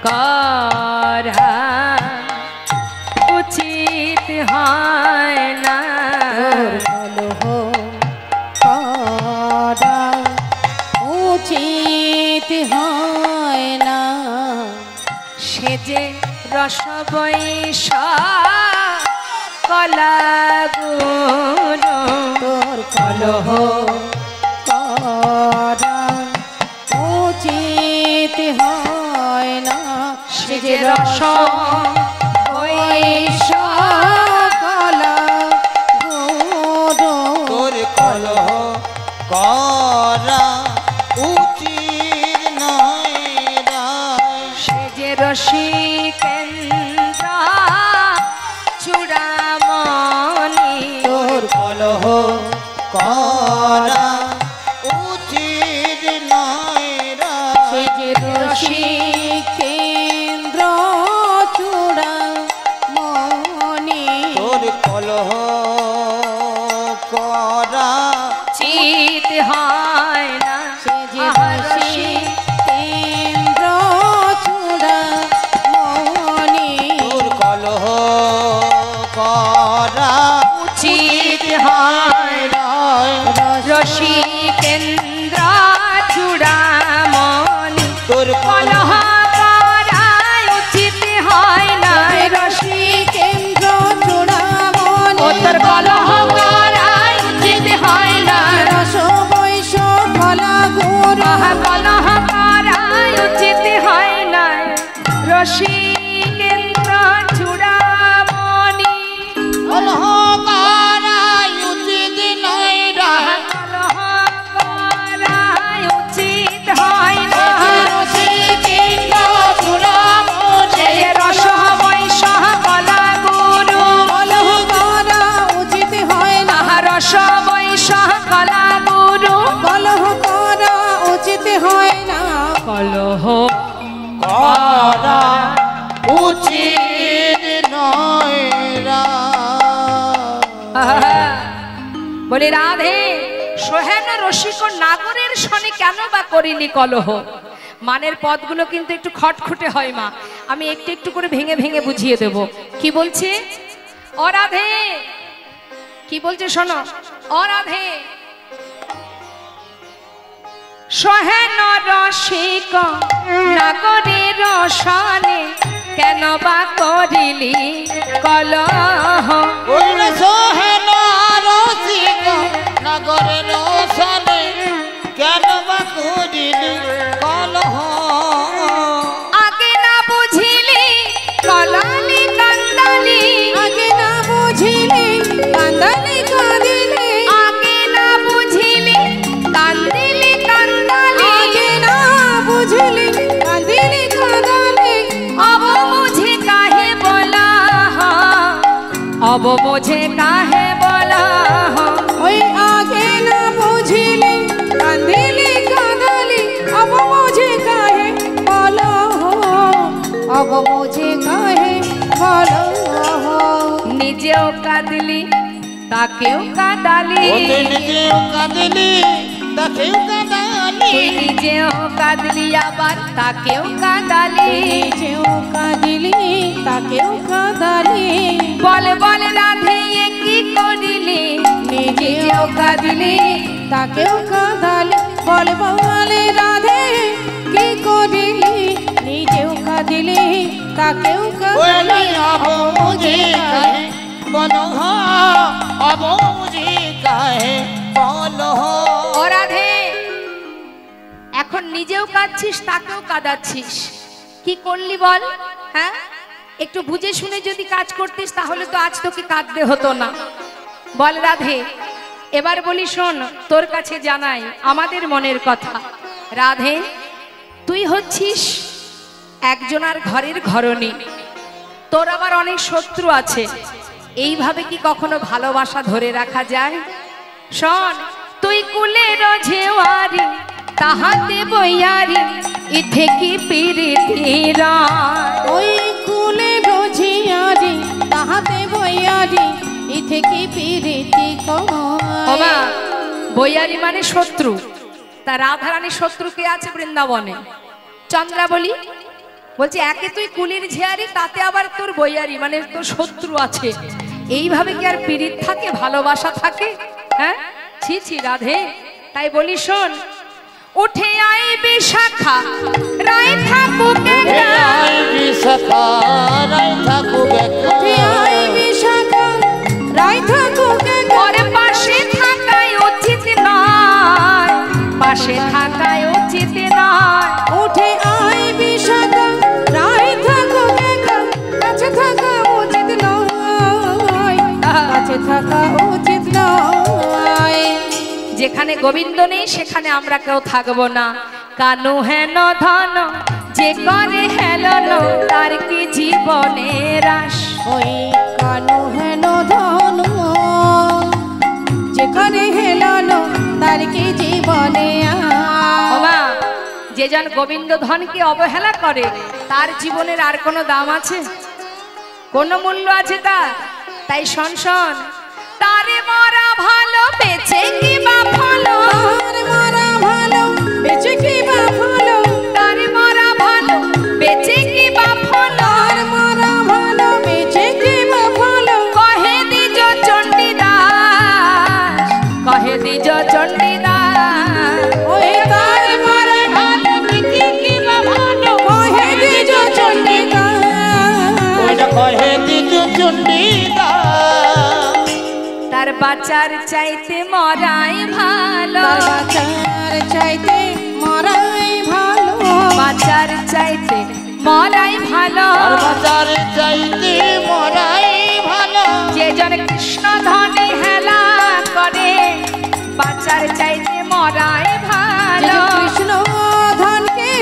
করা উচিত হয় না, কলহ করা উচিত হয় না। সে যে রসবৈষ কলা গুরু, তোর কলহ করা উচিত হয় না। সে যে রস বৈষ কলা গুরু, তোর কলহ করা উচিত নয় রায় সে যে রসিকেন্দ্র চূড়ামণি, তোর কলহ করা উচিত নয় রায় সে যে রসিকেন্দ্র চূড়ামণি, তোর কলহ করা চিত হয় না। সে যে আহা রসিকেন্দ্র চূড়ামণি, তোর কলহ করা উচিত হয় রায় রসিকেন্দ্র চূড়ামণি, তোর কলহ করা উচিত হয় না। রসিকেন্দ্র চূড়ামণি, ও তোর কলহ করা উচিত হয় না। রস বৈষ কলা গুরু, আহা কলহ করা উচিত হয় না। রসিকেন্দ্র চূড়ামণি, কলহ করা উচিত নয় রায় কলহ করা উচিত হয় না। রসিকেন্দ্র চূড়ামণি, সে যে রস বৈষ কলা গুরু, কলহ করা উচিত হয় না। আহা রস বৈষ কলা গুরু, কলহ করা উচিত হয় না। কলহ করা উচিত নয় রায় বলে রাধে সোহেন রসিক নাগরের শনি কেন বা করিলি কলহ। মানের পদগুলো কিন্তু একটু খটখটে হয় মা, আমি একটু একটু করে ভেঙে ভেঙে বুঝিয়ে দেব। কি বলছে? ও রাধে, কি বলছে শোনো। ও রাধে সোহেন রসিক নাগরের শনি কেন বা করিলি কলহ। ওই সোহেন রসিক নগরের সনে কেন বা করিলি কলহ আগে না বুঝিলি কলালি কান্দালি, আগে না বুঝিলি কান্দালি কাঁদিলি, আগে না বুঝিলি কান্দিলি কান্দালি, আগে না বুঝিলি কাঁদিলি কাঁদালি, অব মুঝে কাহে বলা, অব মুঝে কাহে বলা। ওই আগে না বুঝিলি কাঁদিলি কাঁদালি, অব মুঝে কাহে বলো, অব মুঝে কাহে বলো। নিজেও কাঁদলি তাকেও কাঁদালি, ওতে নিজেও কাঁদিলি তাকেও কাঁদালি তুই নিজেও কাঁদলি আবার তাকেও কাঁদালি। নিজেও কাঁদিলি তাকেও কাঁদালি, বলে বলে রাধে এ কি করিলি, নিজেও কাঁদলি তাকেও কাঁদালি। বলে বলে রাধে কি করিলি, নিজেও কাঁদিলি তাকেও কাঁদালি। ওই অব মুঝে কাহে কলহ অব মুঝে কাহে কলহ ও রাধে এখন নিজেও কাঁদছিস তাকেও কাঁদাচ্ছিস, কি করলি বল? হ্যাঁ একটু বুঝে শুনে যদি কাজ করতিস তাহলে তো আজ তোকে কাঁদতে হতো না। বল রাধে, এবার বলি শোন, তোর কাছে জানাই আমাদের মনের কথা। রাধে তুই হচ্ছিস একজনার ঘরের ঘরণী, তোর আবার অনেক শত্রু আছে, এইভাবে কি কখনো ভালোবাসা ধরে রাখা যায়? শোন, তুই কুলের ঝেওয়ারি তাহাতে বইয়ারি ইথে কি পিরিতিরা, ওই কুলে রোজিয়ারি তাহাতে বইয়ারি ইথে কি পিরিতি ওমা বইয়ারি মানে শত্রু, তা রাধারানীর শত্রু কে আছে বৃন্দাবনে? চন্দ্রাবলী। বলছে একে তুই কুলির ঝিয়ারি, তাতে আবার তোর বইয়ারি, মানে তোর শত্রু আছে। এইভাবে কি আর পীড়িত থাকে, ভালোবাসা থাকে? হ্যাঁ, ছি ছি রাধে। তাই বলি শোন, উঠে আয় বিশাখা রায় থাকুক বিশাখা রায় থাকুক, উঠে আয় বিশাখা রায় থাকুক, ওরে পাশে থাকাই উচিত নয়, পাশে থাকাই উচিত নয়। উঠে আয় বিশাখা রায় থাকুক, কাছে থাকা উচিত নয়, কাছে থাকা উচিত নয়। যেখানে গোবিন্দ নেই সেখানে আমরা কেউ থাকবো না। কানু হেন ধন যে করে হেলন, তার কি জীবনে রাস। ওই কানু হেন ধন যেখানে হেলানো, তার কি জীবনে ওমা, যে জন গোবিন্দ ধনকে অবহেলা করে তার জীবনের আর কোনো দাম আছে? কোনো মূল্য আছে তার? তাই শোন শোন, তারে মরা ভালো বেঁচে কি বা ভালো, তার মারা ভালো বেঁচে কি বা ভালো, তারে মরা ভালো বেঁচে কি বা ভালো, তার মারা ভালো বেঁচে কি বা ভালো। কহে দিজ চণ্ডীদাস, কহে দিজ চণ্ডীদাস। ওই তার মারা ভালো বেঁচে কি বা ভালো, কহে দিজ চণ্ডীদাস। ওইটা কহে দিজ চণ্ডীদাস। তার বাঁচার চাইতে মরাই ভালো, তার বাঁচার চাইতে মরাই ভালো, বাঁচার চাইতে মরাই ভালো। আর বাঁচার চাইতে মরাই ভালো। যে জন কৃষ্ণ ধনে হেলা করে, বাঁচার চাইতে মরাই যে ভালো। কৃষ্ণ ধনকে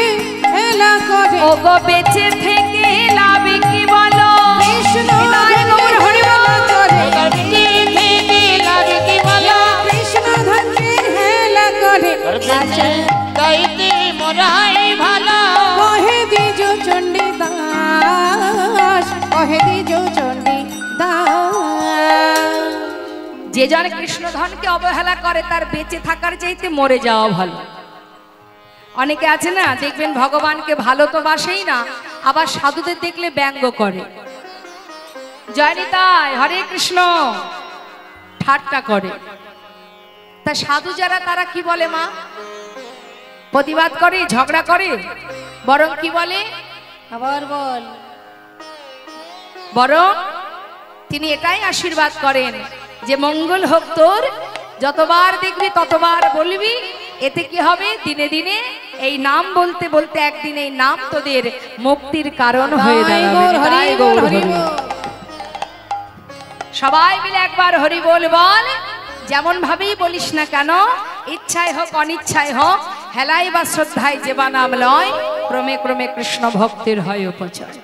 হেলা করে, ও গো বেঁচে থেকে লাভ কি বলো? কৃষ্ণ তাই গৌর হরি বল। করে, কি বলো? কৃষ্ণ ধনকে হেলা করে, আর বেঁচে চাইতে মরাই ভালো। কহে দিজ চণ্ডীদাস, কহে দিজ চণ্ডীদাস। যে জন কৃষ্ণ ধনকে অবহেলা করে তার বেঁচে থাকার চাইতে মরে যাওয়া ভালো। অনেকে আছে না, দেখবেন ভগবানকে ভালো তো বাসেই না, আবার সাধুদের দেখলে ব্যঙ্গ করে, জয় নিতাই, হরে কৃষ্ণ, ঠাট্টা করে। তা সাধু যারা তারা কি বলে মা? প্রতিবাদ করে, ঝগড়া করে, বরং কি বলে? আবার বল। বরং তিনি এটাই আশীর্বাদ করেন যে মঙ্গল হোক তোর, যতবার দেখবি ততবার বলবি। এতে কি হবে? দিনে দিনে এই নাম বলতে বলতে একদিন এই নাম তোদের মুক্তির কারণ হয়ে দাঁড়াবে। তাই গৌর হরি বল। সবাই মিলে একবার হরি বল বল। যেমন ভাবেই বলিস না কেন, ইচ্ছায় হোক অনিচ্ছায় হোক, হেলাই বা শ্রদ্ধায় যে বা নাম লয়, ক্রমে ক্রমে কৃষ্ণ ভক্তির হয় উপচয়।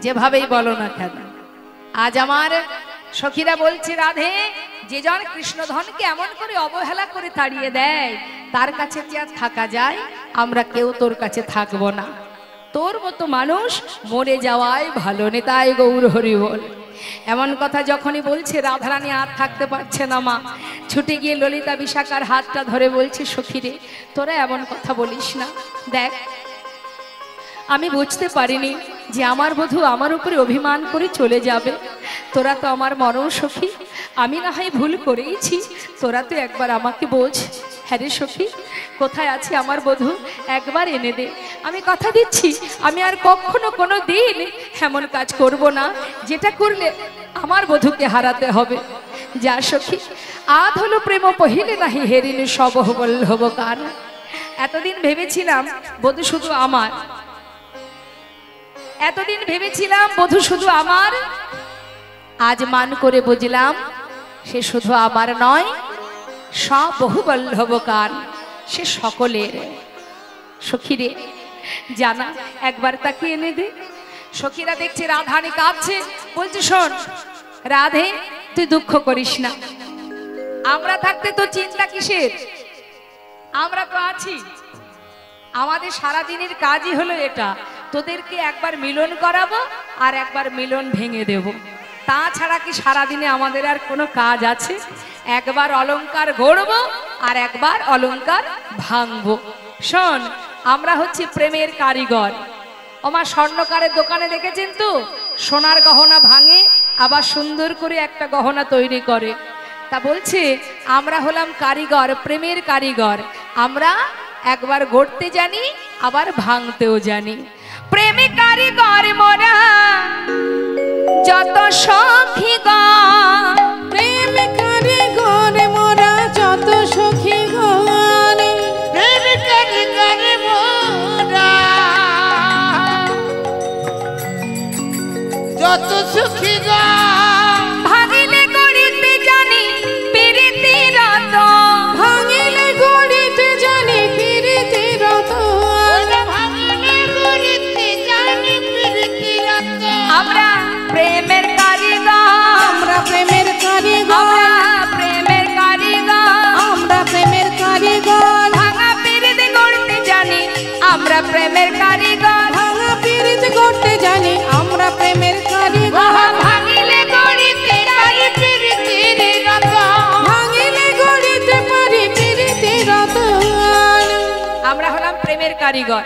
যেভাবেই বলো না কেন। আজ আমার সখীরা বলছে, রাধে, যে জন কৃষ্ণধনকে এমন করে অবহেলা করে তাড়িয়ে দেয়, তার কাছে যে আর থাকা যায়? আমরা কেউ তোর কাছে থাকবো না। তোর মতো মানুষ মরে যাওয়াই ভালো। নেতাই গৌর হরি বল। এমন কথা যখনই বলছে, রাধারানী আর থাকতে পারছে না মা, ছুটে গিয়ে ললিতা বিশাখার হাতটা ধরে বলছে, সখীরে, তোরা এমন কথা বলিস না। দেখ, আমি বুঝতে পারিনি যে আমার বধূ আমার উপরে অভিমান করে চলে যাবে। তোরা তো আমার মরণ সখী, আমি না হয় ভুল করেইছি, তোরা তো একবার আমাকে বোঝ। হ্যাঁ রে সখী, কোথায় আছে আমার বধূ? একবার এনে দে। আমি কথা দিচ্ছি, আমি আর কখনো কোনো দিন এমন কাজ করব না যেটা করলে আমার বধূকে হারাতে হবে। যা সখী, আধ হলো প্রেম পহিলে নাহি হেরিনি সব বল্লভ কান। এতদিন ভেবেছিলাম বধূ শুধু আমার, এতদিন ভেবেছিলাম বধূ শুধু আমার, আজ মান করে বুঝলাম সে শুধু আমার নয়, সব বহু বল্লভ কান, সে সকলের। সখীরে, জানা একবার তাকে এনে দে। সখীরা দেখছে রাধারানী কাঁদছে, বলছে, শোন রাধে, তুই দুঃখ করিস না, আমরা থাকতে তো চিন্তা কিসের? আমরা তো আছি। আমাদের সারাদিনের কাজই হলো এটা, তোদেরকে একবার মিলন করাবো আর একবার মিলন ভেঙে দেব। তাছাড়া কি সারাদিনে আমাদের আর কোনো কাজ আছে? একবার অলংকার গড়বো আর একবার অলংকার ভাঙবো। শোন, আমরা হচ্ছি প্রেমের কারিগর। আমার স্বর্ণকারের দোকানে দেখেছেন তো, সোনার গহনা ভাঙে আবার সুন্দর করে একটা গহনা তৈরি করে। তা বলছে আমরা হলাম কারিগর, প্রেমের কারিগর। আমরা একবার গড়তে জানি, আবার ভাঙতেও জানি। প্রেমে কারিগর মোরা যত সখী গণ, প্রেম কারিগর মোরা যত সখী গণ, প্রেম কারিগর মোরা যত সুখী গণ, ভাঙিলে গড়িতে জানি পিরিতি রত, ভাঙিলে গড়িতে জানি পিরিতি রত, ভাঙিলে গড়িতে জানি পিরিতি রত। আমরা প্রেমের কারিগর, আমরা প্রেমের কারিগর, আমরা প্রেমের কারিগর, আমরা প্রেমের কারিগর, ভাঙা পিরিতি গড়তে জানি আমরা প্রেমের কারিগর, ভাঙা পিরিতি গড়তে জানি আমরা প্রেমের কারিগর, ভাঙিলে গড়িতে পারি পিরিতির রত, ভাঙিলে গড়িতে পারি পিরিতি রতন। আমরা হলাম প্রেমের কারিগর,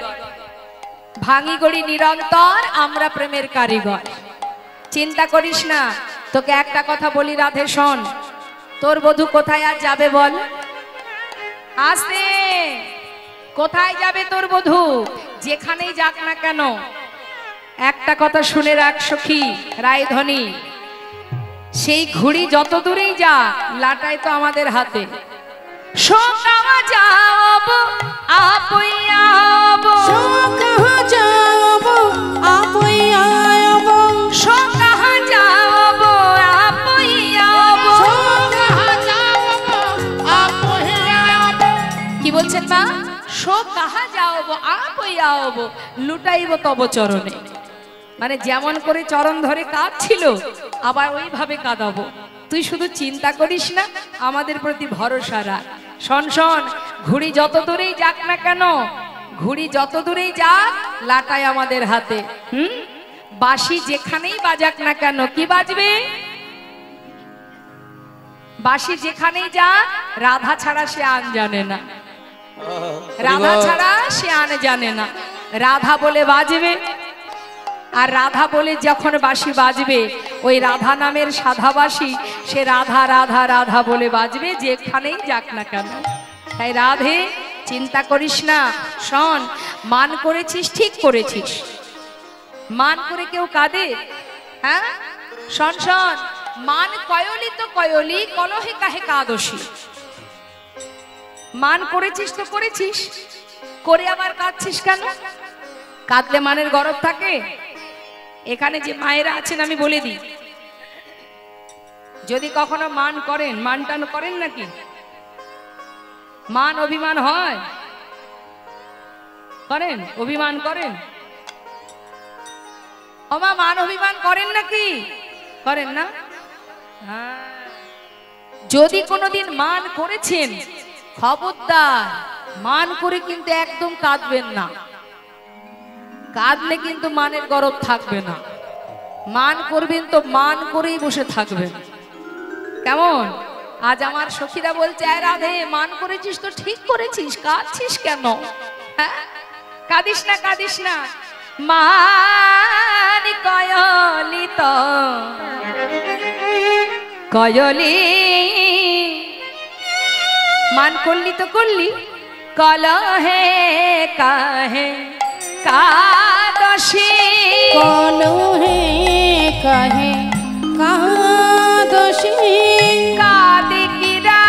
ভাঙি গড়ি নিরন্তর, আমরা প্রেমের কারিগর। চিন্তা করিস না, তোকে একটা কথা বলি রাধে শোন, তোর বধূ কোথায় আর যাবে বল? আসতে কোথায় যাবে তোর বধূ? যেখানেই যাক না কেন, একটা কথা শুনে রাখ সখী রায়ধনী, সেই ঘুড়ি যত দূরেই যা, লাটাই তো আমাদের হাতে। সোকাওয়া যাব আপইয়াব, কাহা যাব আপই আয়ব, সোকাহা যাব আপইয়াব। কাহা যাব আপহিয়াব। কি বলছেন মা? সোকাহা যাব আপইয়াব, লুটাইব তব চরণে। মানে যেমন করে চরণ ধরে কাঁদছিল, আবার ওইভাবে কাঁদাবো। তুই শুধু চিন্তা করিস না, আমাদের প্রতি ভরসা রাখ। শোন শোন, ঘুড়ি যত দূরেই যাক না কেন, ঘুড়ি যত দূরেই যাক, লাটাই আমাদের হাতে। বাঁশি যেখানেই বাজাক না কেন, কি বাজবে? বাঁশি যেখানেই যাক, রাধা ছাড়া সে আন জানে না, রাধা ছাড়া সে আন জানে না। রাধা বলে বাজবে, আর রাধা বলে যখন বাঁশি বাজবে, ওই রাধা নামের সাধাবাসী সে রাধা রাধা রাধা বলে বাজবে যেখানেই যাক না কেন। তাই রাধে চিন্তা করিস না। শোন, মান করেছিস ঠিক করেছিস, মান করে কেউ কাঁদে? হ্যাঁ শোন শোন, মান কয়লি তো কয়লি, কলহে কাহে কাদোষী। মান করেছিস তো করেছিস, করে আবার কাঁদছিস কেন? কাঁদলে মানের গরব থাকে? এখানে যে মায়েরা আছেন আমি বলে দিই, যদি কখনো মান করেন, মান টান করেন নাকি? মান অভিমান হয়? করেন? অভিমান করেন? ওমা মান অভিমান করেন নাকি? করেন না? হ্যাঁ, যদি কোনোদিন মান করেছেন, খবরদার মান করে কিন্তু একদম কাঁদবেন না। কাঁদলে কিন্তু মানের গরব থাকবে না। মান করবেন তো মান করেই বসে থাকবেন। কেমন? আজ আমার সখীরা বলছে, রাধে মান করেছিস তো ঠিক করেছিস, কাঁদছিস কেন? হ্যাঁ, কাঁদিস না কাঁদিস না। মান কয়লি তো কয়লি, মান করলি তো করলি, কলহে কাহে কাদোষী, কলহে কাহে কাদোষী, কাঁদে কিরা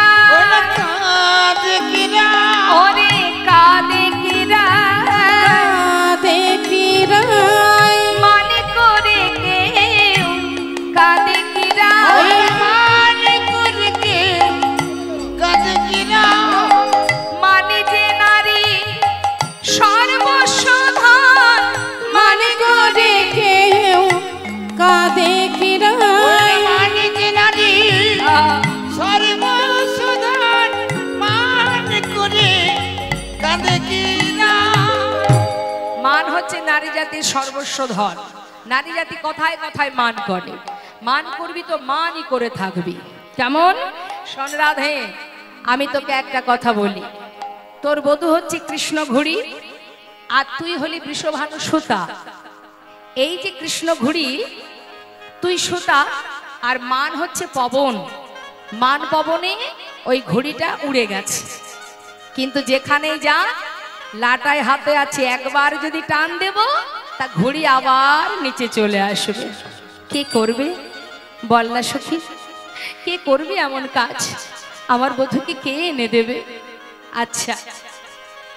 কাঁদে কিরা, ওরে কাঁদে কিরা, কাঁদে কিরা, মানে করে কেউ কাঁদে কিরা, মানে করে কেউ কাঁদে কিরা, মানে যে নারী সর্বস্ব ধন, মানে করে কেউ কাঁদে কিরা, মানে যে নারী সর্বসুধন, মানে করে কাঁদে কিরা। মান হচ্ছে নারী জাতির সর্বস্ব ধন। নারী জাতি কথায় কথায় মান করে। মান করবি তো মানই করে থাকবি। কেমন? শোন রাধে, আমি তোকে একটা কথা বলি, তোর বধূ হচ্ছে কৃষ্ণ ঘুড়ি আর তুই হলি বৃষভানু সুতা। এই যে কৃষ্ণ ঘুড়ি, তুই সুতা, আর মান হচ্ছে পবন। মান পবনে ওই ঘুড়িটা উড়ে গেছে, কিন্তু যেখানে যা লাটায় হাতে আছে, একবার যদি টান দেব তা ঘুড়ি আবার নিচে চলে আসবে। কে করবে বল না সখী, কে করবে এমন কাজ? আমার বধূকে কে এনে দেবে? আচ্ছা,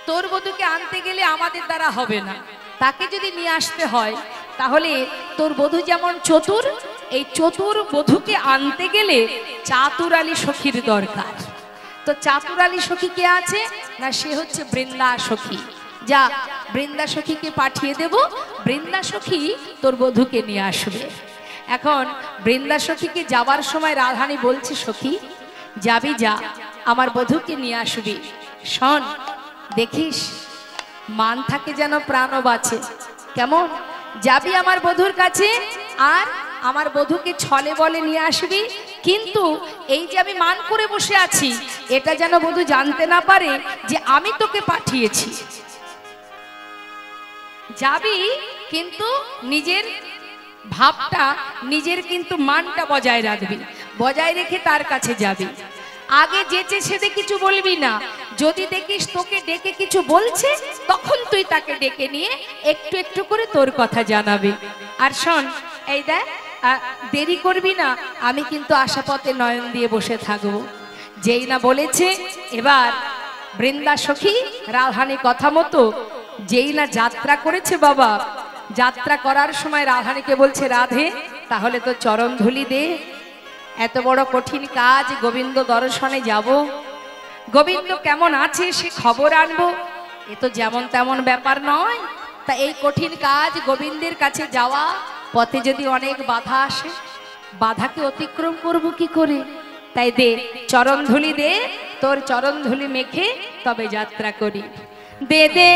তোর বধূকে আনতে গেলে আমাদের দ্বারা হবে না, তাকে যদি নিয়ে আসতে হয় তাহলে তোর বধূ যেমন চতুর, এই চতুর বধূকে আনতে গেলে চাতুরালী সখীর দরকার। তো চাতুরালী সখী কে আছে না, সে হচ্ছে বৃন্দা সখী। যা, বৃন্দা সখীকে পাঠিয়ে দেব, বৃন্দা সখী তোর বধূকে নিয়ে আসবে। এখন বৃন্দা সখীকে যাবার সময় রাধারানী বলছে, সখী যাবি যা, আমার বধূকে নিয়ে আসবি। শোন, দেখিস মান থাকে যেন প্রাণও বাঁচে। কেমন? যাবি আমার বধূর কাছে আর আমার বধূকে ছলে বলে নিয়ে আসবি, কিন্তু এই যে আমি মান করে বসে আছি এটা যেন বধূ জানতে না পারে যে আমি তোকে পাঠিয়েছি। যাবি কিন্তু নিজের ভাবটা, নিজের কিন্তু মানটা বজায় রাখবি, বজায় রেখে তার কাছে যাবি। আগে যেচে সেদে কিছু বলবি না, যদি দেখিস তোকে ডেকে কিছু বলছে তখন তুই তাকে ডেকে নিয়ে একটু একটু করে তোর কথা জানাবি। আর শোন, এই দেখ, দেরি করবি না, আমি কিন্তু আশাপথে নয়ন দিয়ে বসে থাকবো। যেই না বলেছে, এবার বৃন্দা সখী রাধারানী কথা মতো যেই না যাত্রা করেছে বাবা, যাত্রা করার সময় রাধারানীকে বলছে, রাধে তাহলে তো চরণ ধুলি দে, এত বড় কঠিন কাজ, গোবিন্দ দর্শনে যাব, গোবিন্দ কেমন আছে সে খবর আনবো, এ তো যেমন তেমন ব্যাপার নয়। তা এই কঠিন কাজ গোবিন্দের কাছে যাওয়া, পথে যদি অনেক বাধা আসে, বাধাকে অতিক্রম করব কি করে? তাই দে চরণ ধুলি দে, তোর চরণ ধুলি মেখে তবে যাত্রা করি। দে দে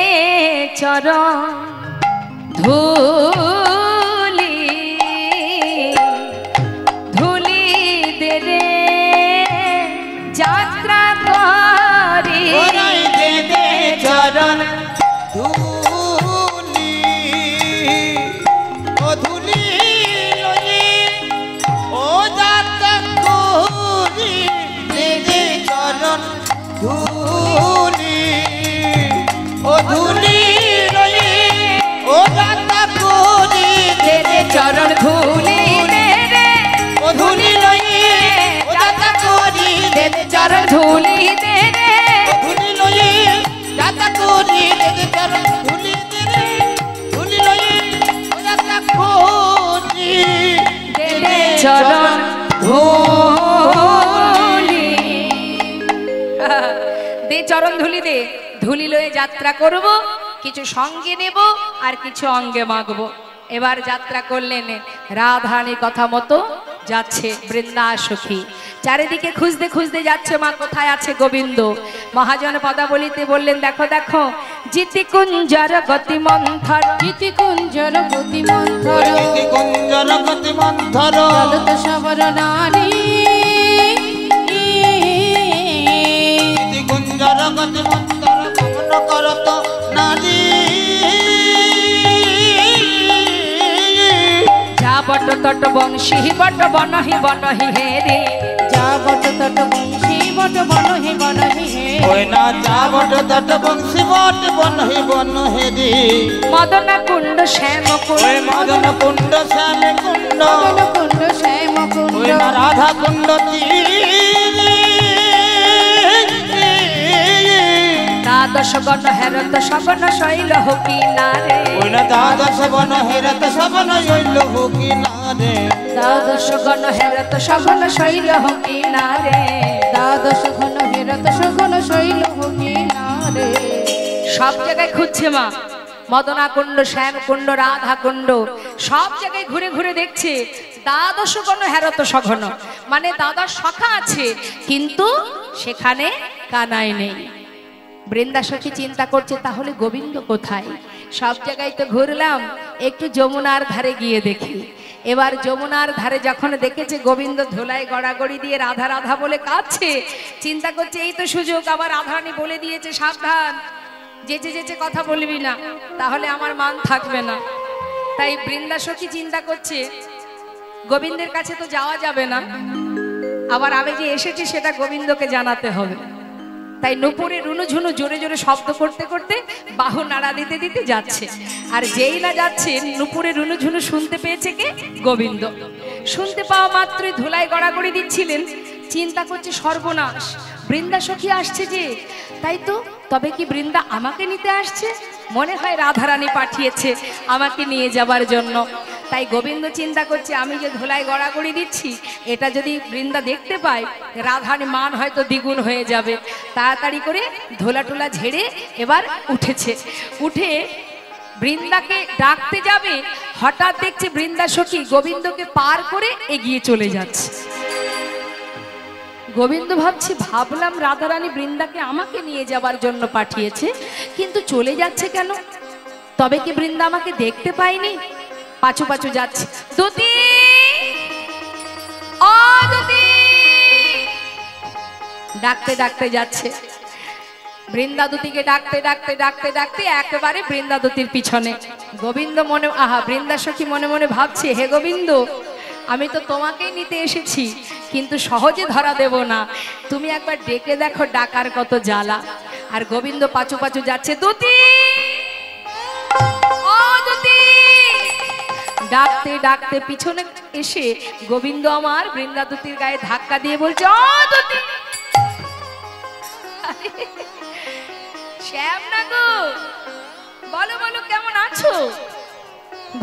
চরণ ধুলি, ধুলি দে রে যাত্রা করি। দে দে চরণ ধুলি, ও ধুলি লই ও যাত্রা করি। দে দে চরণ ধুলি, ও ধুলি লই ও যাত্রা করি। দে দে চরণ ধুলি দে রে, ও ধুলি লই ও যাত্রা করি। দে দে চরণ ধুলি দে রে, ধুলি লই যাত্রা করি। দে দে চরণ ধুলি দে রে, ধুলি লই ও যাত্রা করি। দে দে চরণ ধুলি, দে চরণ ধুলি দে, ধুলি লয়ে যাত্রা করব, কিছু সঙ্গে নেব আর কিছু অঙ্গে মাখবো। এবার যাত্রা করলেন, রাধারানী কথা মতো যাচ্ছে বৃন্দা সখী। চারিদিকে খুঁজতে খুঁজতে যাচ্ছে, মা কোথায় আছে গোবিন্দ। মহাজন পদাবলিতে বললেন, দেখো দেখো জিতি কুঞ্জর গতি মন্থর, জিতি কুঞ্জর গতি মন্থর, গতি কুঞ্জর গতি মন্থর, চলত সবর নারী। গতি কুঞ্জর গতি মন্থর, গমন করত নারী। যা বট তট বংশী বট বনহি বনহি হে রে, যা বট তট বংশী বট বনহি বনহি হে। ওই না যা বট তট বংশী বট বনহি বন হে রে। মদন কুণ্ড শ্যাম কুণ্ড, ওই মদন কুণ্ড শ্যাম কুণ্ড, মদন কুণ্ড শ্যাম কুণ্ড, ওই না রাধা কুণ্ড তীরে। দ্বাদশ গণ হেরত সবন শৈল কিনারে, ওই না দ্বাদশ বন হেরত সবন শৈল কিনারে। দ্বাদশ গণ হেরত সবন শৈল কিনারে। দ্বাদশ ঘন হেরত সঘন শৈল কিনারে। সব জায়গায় খুঁজছে মা, মদনা কুণ্ড শ্যাম কুণ্ড রাধা কুণ্ড, সব জায়গায় ঘুরে ঘুরে দেখছে। দ্বাদশ গণ হেরত সঘন, মানে দ্বাদশ শাখা আছে কিন্তু সেখানে কানাই নেই। বৃন্দা সখী চিন্তা করছে, তাহলে গোবিন্দ কোথায়? সব জায়গায় তো ঘুরলাম, একটু যমুনার ধারে গিয়ে দেখি। এবার যমুনার ধারে যখন দেখেছে গোবিন্দ ধুলায় গড়াগড়ি দিয়ে রাধা রাধা বলে কাঁদছে, চিন্তা করছে এই তো সুযোগ, আবার রাধারানী বলে দিয়েছে সাবধান, যেচে যেচে কথা বলবি না, তাহলে আমার মান থাকবে না। তাই বৃন্দাসখী চিন্তা করছে গোবিন্দের কাছে তো যাওয়া যাবে না, আবার আমি যে এসেছি সেটা গোবিন্দকে জানাতে হবে। তাই নুপুরে রুনুঝুনু জোরে জোরে শব্দ করতে করতে বাহু নাড়া দিতে দিতে যাচ্ছে। আর যেই না যাচ্ছে নুপুরে রুনুঝুনু শুনতে পেয়েছে কে? গোবিন্দ। শুনতে পাওয়া মাত্রই ধুলায় গড়াগড়ি দিচ্ছিলেন, চিন্তা করছে সর্বনাশ, বৃন্দাসখী আসছে যে, তাই তো, তবে কি বৃন্দা আমাকে নিতে আসছে? মনে হয় রাধারানী পাঠিয়েছে আমাকে নিয়ে যাবার জন্য। তাই গোবিন্দ চিন্তা করছে আমি যে ধুলায় গড়াগড়ি দিচ্ছি এটা যদি বৃন্দা দেখতে পায়, রাধার মান হয়তো দ্বিগুণ হয়ে যাবে। তাড়াতাড়ি করে ধুলা টুলা ঝেড়ে এবার উঠেছে, উঠে বৃন্দাকে ডাকতে যাবে, হঠাৎ দেখছে বৃন্দাসখী গোবিন্দকে পার করে এগিয়ে চলে যাচ্ছে। গোবিন্দ ভাবলাম রাধারানী বৃন্দাকে আমাকে নিয়ে যাবার জন্য পাঠিয়েছে, কিন্তু চলে যাচ্ছে কেন? তবে কি বৃন্দা আমাকে দেখতে পায়নি? পাছু পাছু যাচ্ছে, দুতি ও দুতি, ডাকতে ডাকতে যাচ্ছে। বৃন্দা দুতিকে ডাকতে ডাকতে ডাকতে ডাকতে একেবারে বৃন্দা দুতির পিছনে। গোবিন্দ মনে বৃন্দাসখী মনে মনে ভাবছে, হে গোবিন্দ, আমি তো তোমাকেই নিতে এসেছি, কিন্তু সহজে ধরা দেব না, তুমি একবার ডেকে দেখো ডাকার কত জ্বালা। আর গোবিন্দ পাছু পাছু যাচ্ছে, দুতি ও দুতি, ডাকতে ডাকতে পিছনে এসে গোবিন্দ আমার বৃন্দা দুতির গায়ে ধাক্কা দিয়ে বলছে, ও দুতি। শ্যাম না গো, বলো বলো কেমন আছো?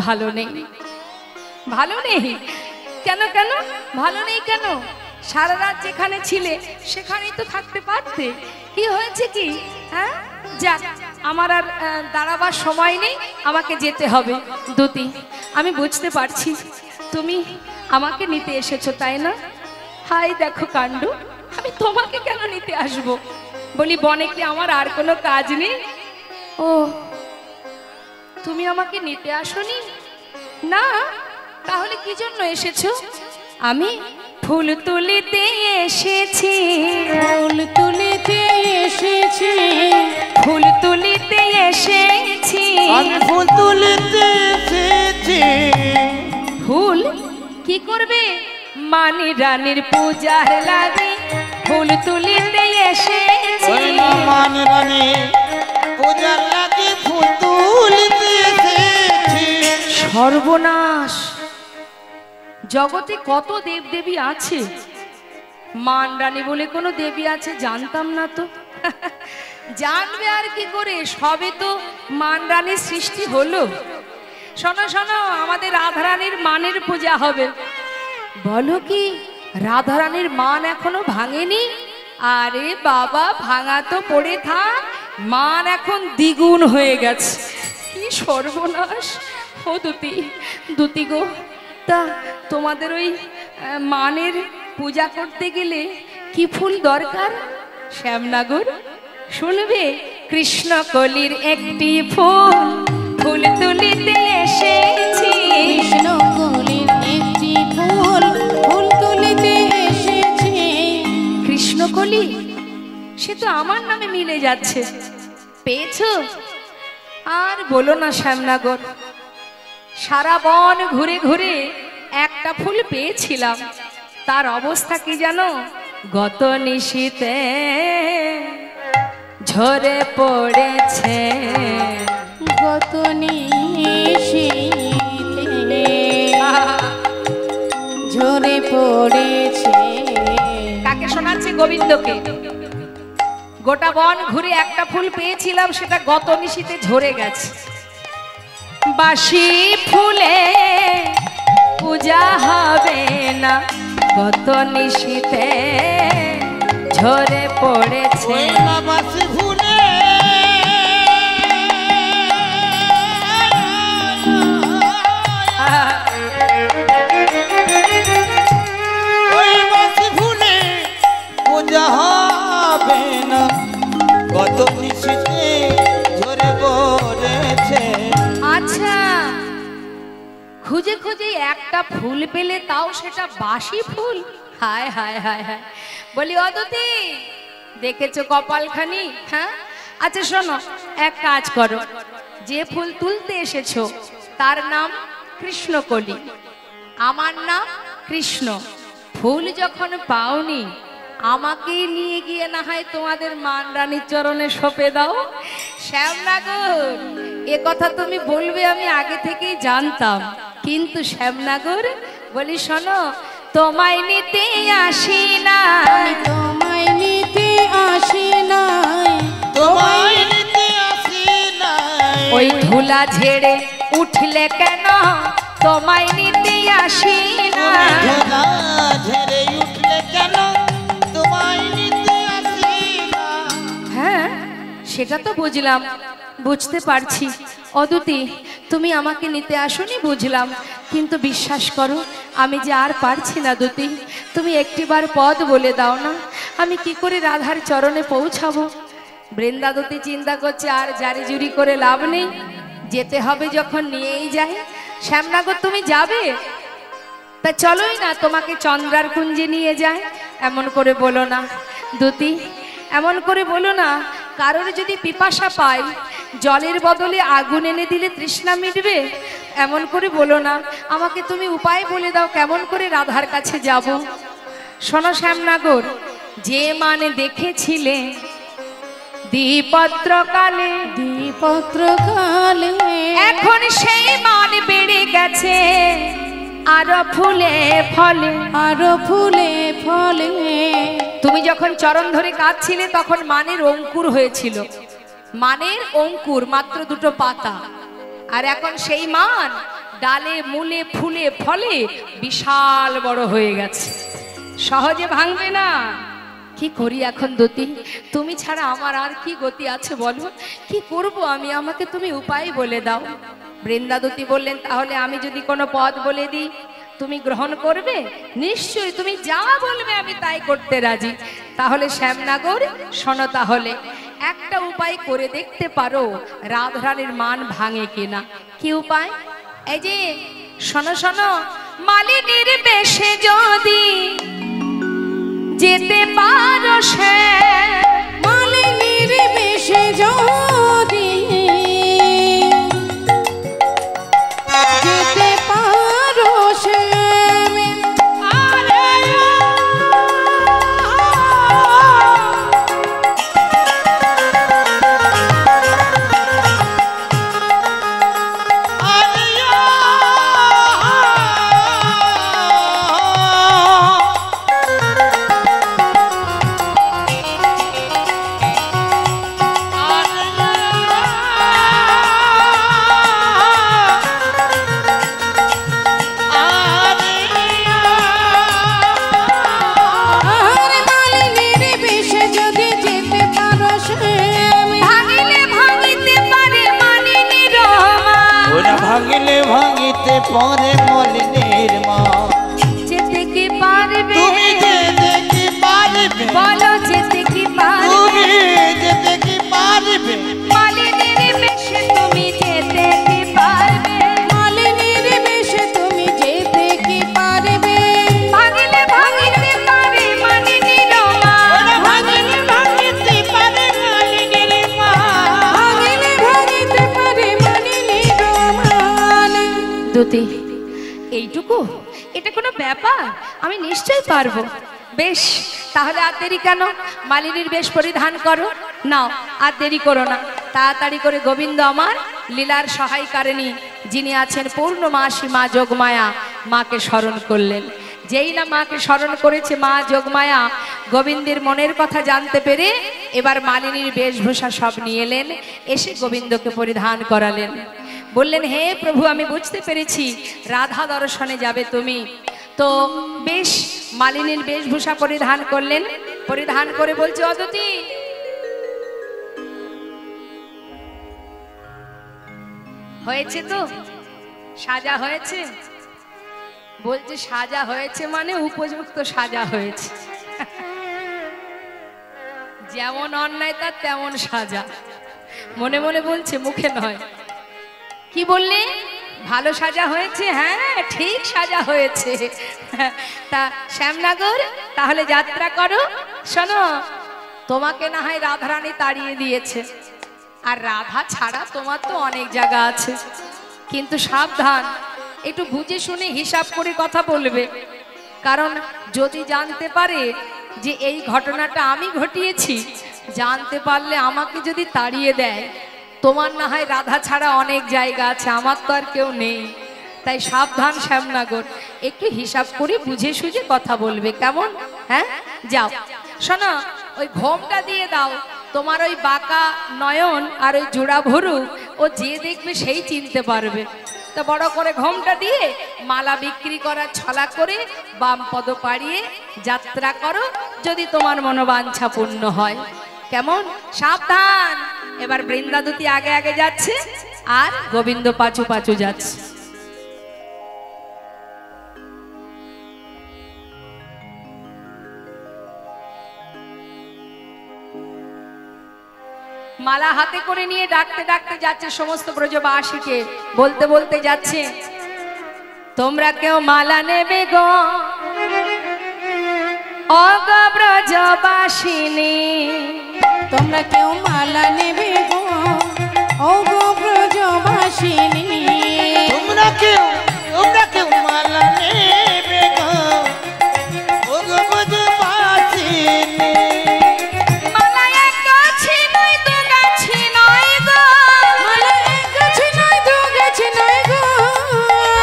ভালো নেই। ভালো নেই কেন? কেন ভালো নেই কেন? সারা রাত যেখানে ছিলে সেখানেই তো থাকতে পারতে, কি হয়েছে কি? হ্যাঁ, যাক, আমার আর দাঁড়াবার সময় নেই, আমাকে যেতে হবে। দুতি, আমি বুঝতে পারছি তুমি আমাকে নিতে এসেছো, তাই না? হাই দেখো কাণ্ড, আমি তোমাকে কেন নিতে আসবো? বলি বনে কি আমার আর কোনো কাজ নেই? ও, তুমি আমাকে নিতে আসোনি? না, তাহলে কি জন্য এসেছো? আমি ফুল তুলিতে এসেছি, ফুল তুলিতে এসেছি, ফুল তুলিতে এসেছি, আমি ফুল তুলিতে এসেছি। ফুল কি করবে? মানি রানীর পূজার লাগে ফুল তুলিতে এসেছি। ওই না মানি রানী পূজার লাগে ফুল তুলিতে এসেছি। সর্বনাশ, জগতে কত দেবদেবী আছে, মান রানী বলে কোনো দেবী আছে জানতাম না তো। জানবে আর কি করে, সবে তো মান রানীর সৃষ্টি হলো। শোনো শোনো, আমাদের রাধারানীর মানের পূজা হবে। বলো কি, রাধারানীর মান এখনো ভাঙেনি? আরে বাবা, ভাঙা তো পড়ে থাক, মান এখন দ্বিগুণ হয়ে গেছে। কি সর্বনাশ! ও দুতি, দুতি গো, তা তোমাদের ওই মানের পূজা করতে গেলে কি ফুল দরকার? শ্যামনগর শুনবে, কৃষ্ণকলির একটি ফুল, ফুল তুলিতে এসেছি। কৃষ্ণকলির একটি ফুল, ফুল তুলিতে এসেছি। কৃষ্ণকলি, সে তো আমার নামে মিলে যাচ্ছে, পেয়েছো? আর বলো না শ্যামনগর, সারা বন ঘুরে ঘুরে একটা ফুল পেয়েছিলাম, তার অবস্থা কি জানো? গত নিশীতে ঝরে পড়েছে, গত নিশীথে ঝরে পড়েছে। কাকে শোনাচ্ছে? গোবিন্দকে। গোটা বন ঘুরে একটা ফুল পেয়েছিলাম, সেটা গত নিশীতে ঝরে গেছে। বাসি ফুলে পূজা হবে না, গত নিশীতে ঝরে পড়েছে। ওই না বাসি ফুলে ওই বাসি ফুলে পূজা হবে না, গত নিশীথে ঝরে পড়েছে। আচ্ছা, খুঁজে খুঁজে একটা ফুল পেলে তাও সেটা বাসি ফুল। হায় হায় হায় হায়। বলি অদিতি, দেখেছো কপালখানি? হ্যাঁ, আচ্ছা শোনো, এক কাজ করো, যে ফুল তুলতে এসেছো তার নাম কৃষ্ণকলি, আমার নাম কৃষ্ণ। ফুল যখন পাওনি, আমাকে নিয়ে গিয়ে না হয় তোমাদের মান রানীর চরণে সঁপে দাও। শ্যামনগর, এ কথা তুমি বলবে আমি আগে থেকেই জানতাম, কিন্তু শ্যামনগর বলি শোনো, তোমায় নিতে আসি না, তোমায় নিতে আসি নাই, তোমায় নিতে আসি নাই। ওই ধুলা ঝেড়ে উঠলে কেন তোমায় নিতে আসি না। ধুলা ঝেড়ে উঠলে কেন তোমায় নিতে আসি না। হ্যাঁ, সেটা তো বুঝলাম, বুঝতে পারছি অদিতি, তুমি আমাকে নিতে আসোনি বুঝলাম, কিন্তু বিশ্বাস করো আমি যে আর পারছি না দুতি। তুমি একটিবার পদ বলে দাও না, আমি কি করে রাধার চরণে পৌঁছাবো। বৃন্দাদতি চিন্তা করছে আর জারি জুরি করে লাভ নেই, যেতে হবে যখন নিয়েই যাই। শ্যামনগর তুমি যাবে? তা চলোই না, তোমাকে চন্দ্রার কুঞ্জে নিয়ে যায়। এমন করে বলো না দুতি, এমন করে বলো না। কারোর যদি পিপাসা পায়, জলের বদলে আগুন এনে দিলে তৃষ্ণা মিটবে। এমন করে বলো না, আমাকে তুমি উপায় বলে দাও কেমন করে রাধার কাছে যাব। শোনো শ্যামনগর, যে মানে দেখেছিলে দ্বিপত্র কালে, দ্বিপত্র কালে, এখন সেই মান বেড়ে গেছে আরো ফুলে ফলে, আরো ফুলে ফলে। তুমি যখন চরণ ধরে কাঁদছিলে তখন মানের অঙ্কুর হয়েছিল, মানের অঙ্কুর মাত্র দুটো পাতা, আর এখন সেই মান ডালে মূলে ফুলে ফলে বিশাল বড় হয়ে গেছে, সহজে ভাঙবে না। কি করি এখন দুতি, তুমি ছাড়া আমার আর কি গতি আছে বলো, কি করব আমি, আমাকে তুমি উপায় বলে দাও। বৃন্দাদতি বললেন, তাহলে আমি যদি কোনো পদ বলে দিই তুমি গ্রহণ করবে? নিশ্চয়ই, তুমি যা বলবে আমি তাই করতে রাজি। তাহলে শ্যামনগর শোনো, তাহলে একটা উপায় করে দেখতে পারো রাধারানীর মান ভাঙে কিনা। কি উপায়? এই যে শোনো শোনো, মালিনীর বেশে যদি যেতে পারো, সে মালিনীর বেশে যদি যেতে পারো, সে ভাঙিলে ভাঙিতে পারে মলিনীর মা। যেতে কি পারবে? তুমি যেতে কি পারবে? বলো যেতে কি পারবে? তুমি যেতে কি পারবে? মালিনীর বেশে তুমি যেতে কি পারবে? মালিনীর বেশে তুমি যেতে কি পারবে? ভাঙিলে ভাঙিতে পারে মালিনীর মা। ভাঙিলে ভাঙিতে পারে মলিনীর মা। ভাঙিলে ভাঙিতে পারে মালিনীর মান। দুতি, এইটুকু? এটা কোনো ব্যাপার? আমি নিশ্চয়ই পারবো। বেশ, তাহলে আর দেরি কেন, মালিনীর বেশ পরিধান করো। নাও, আর দেরি করো না, তাড়াতাড়ি করে গোবিন্দ আমার লীলার সহায়কারিণী যিনি আছেন পূর্ণমাসী মা যোগমায়া, মাকে স্মরণ করলেন। যেই না মাকে স্মরণ করেছে মা যোগমায়া, গোবিন্দের মনের কথা জানতে পেরে এবার মালিনীর বেশভূষা সব নিয়ে এলেন, এসে গোবিন্দকে পরিধান করালেন। বললেন, হে প্রভু, আমি বুঝতে পেরেছি রাধা দর্শনে যাবে তুমি। তো বেশ, মালিনীর বেশভূষা পরিধান করলেন। পরিধান করে বলছে, অদিতি হয়েছে তো, সাজা হয়েছে? বলছে সাজা হয়েছে মানে উপযুক্ত সাজা হয়েছে। যেমন অন্যায় তার তেমন সাজা। মনে মনে বলছে, মুখে নয়। কি বললে? ভালো সাজা হয়েছে? হ্যাঁ ঠিক সাজা হয়েছে। তা শ্যামনগর তাহলে যাত্রা করো। শোনো, তোমাকে না হয় রাধারানী তাড়িয়ে দিয়েছে, আর রাধা ছাড়া তোমার তো অনেক জায়গা আছে, কিন্তু সাবধান, একটু বুঝে শুনে হিসাব করে কথা বলবে। কারণ যদি জানতে পারে যে এই ঘটনাটা আমি ঘটিয়েছি, জানতে পারলে আমাকে যদি তাড়িয়ে দেয়, তোমার না হয় রাধা ছাড়া অনেক জায়গা আছে, আমার তো আর কেউ নেই। তাই সাবধান শ্যামনগর, একটু হিসাব করে বুঝে সুঝে কথা বলবে, কেমন? হ্যাঁ যাও। শোনো, ওই ঘোমটা দিয়ে দাও, তোমার ওই বাঁকা নয়ন আর ওই জোড়া ভরু ও যে দেখবে সেই চিনতে পারবে। তো বড় করে ঘোমটা দিয়ে মালা বিক্রি করার ছলা করে বাম পদ পাড়িয়ে যাত্রা করো, যদি তোমার মনোবাঞ্ছা পূর্ণ হয়। কেমন? সাবধান। এবার বৃন্দাদুতি আগে আগে যাচ্ছে আর গোবিন্দ পাচু পাচু যাচ্ছে। মালা হাতে করে নিয়ে ডাকতে ডাকতে যাচ্ছে সমস্ত ব্রজবাসীকে, বলতে বলতে যাচ্ছে, তোমরা কেউ মালা নেবে গো, ও গো ব্রজবাসিনী। তোমরা কেউ মালা নেবে গো, ও গো ব্রজবাসিনী। তোমরা কেউ মালা নেবে গো, ও গো ব্রজবাসিনী। মালা এক গাছি নয় দু গাছি নয় গো, মালা এক গাছি নয় দু গাছি নয় গো,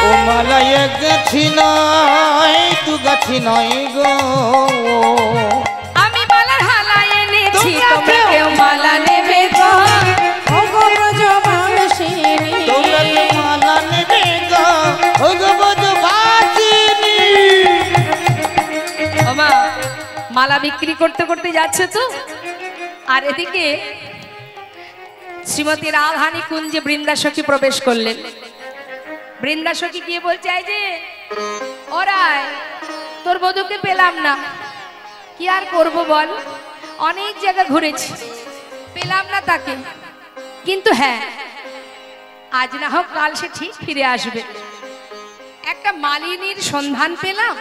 ও মালা এক গাছি নয় দু গাছি নয় গো। আমি মালার হালা এনেছি, তোমরা কেউ মালা নেবে গো, ও গো ব্রজবাসিনী। তোমরা কেউ মালা নেবে গো, ও গো ব্রজবাসিনী। ওমা, মালা বিক্রি করতে করতে যাচ্ছে তো। আর এদিকে শ্রীমতী রাধারানী কুঞ্জে বৃন্দাসখী প্রবেশ করলেন। বৃন্দাসখী গিয়ে বলছে, এই যে ওরাই, তোর বধূকে পেলাম না, কি আর করব বল, অনেক জায়গা ঘুরেছি, পেলাম না তাকে, কিন্তু হ্যাঁ আজ না হোক কাল সে ঠিক ফিরে আসবে। একটা মালিনীর সন্ধান পেলাম,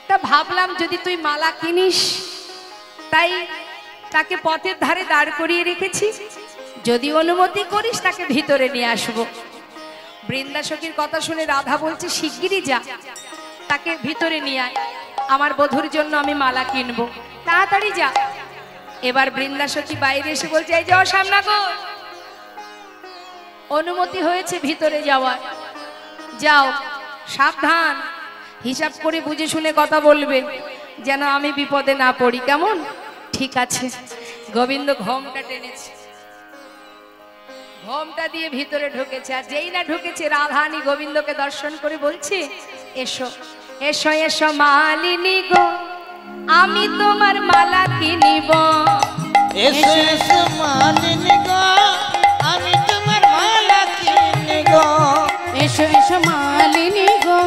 তা ভাবলাম যদি তুই মালা কিনিস, তাই তাকে পথের ধারে দাঁড় করিয়ে রেখেছি, যদি অনুমতি করিস তাকে ভিতরে নিয়ে আসবো। বৃন্দাসখীর কথা শুনে রাধা বলছে, শিগগিরই যা, তাকে ভিতরে নিয়ে আয়, আমার বধূর জন্য আমি মালা কিনবো, তাড়াতাড়ি যা। এবার বৃন্দাসখী বাইরে এসে বলছে, এই যাও শ্যামনগর, অনুমতি হয়েছে ভিতরে যাওয়ার, যাও, সাবধান, হিসাব করে বুঝে শুনে কথা বলবে, যেন আমি বিপদে না পড়ি, কেমন? ঠিক আছে। গোবিন্দ ঘোমটা টেনেছে, ঘোমটা দিয়ে ভিতরে ঢুকেছে, আর যেই না ঢুকেছে রাধারানী গোবিন্দকে দর্শন করে বলছে, এসো এসো এসো মালিনী গো, আমি তোমার মালা কিনিব। এসো এসো মালিনী গো, আমি তোমার মালা কিনি গো। এসো এসো মালিনী গো,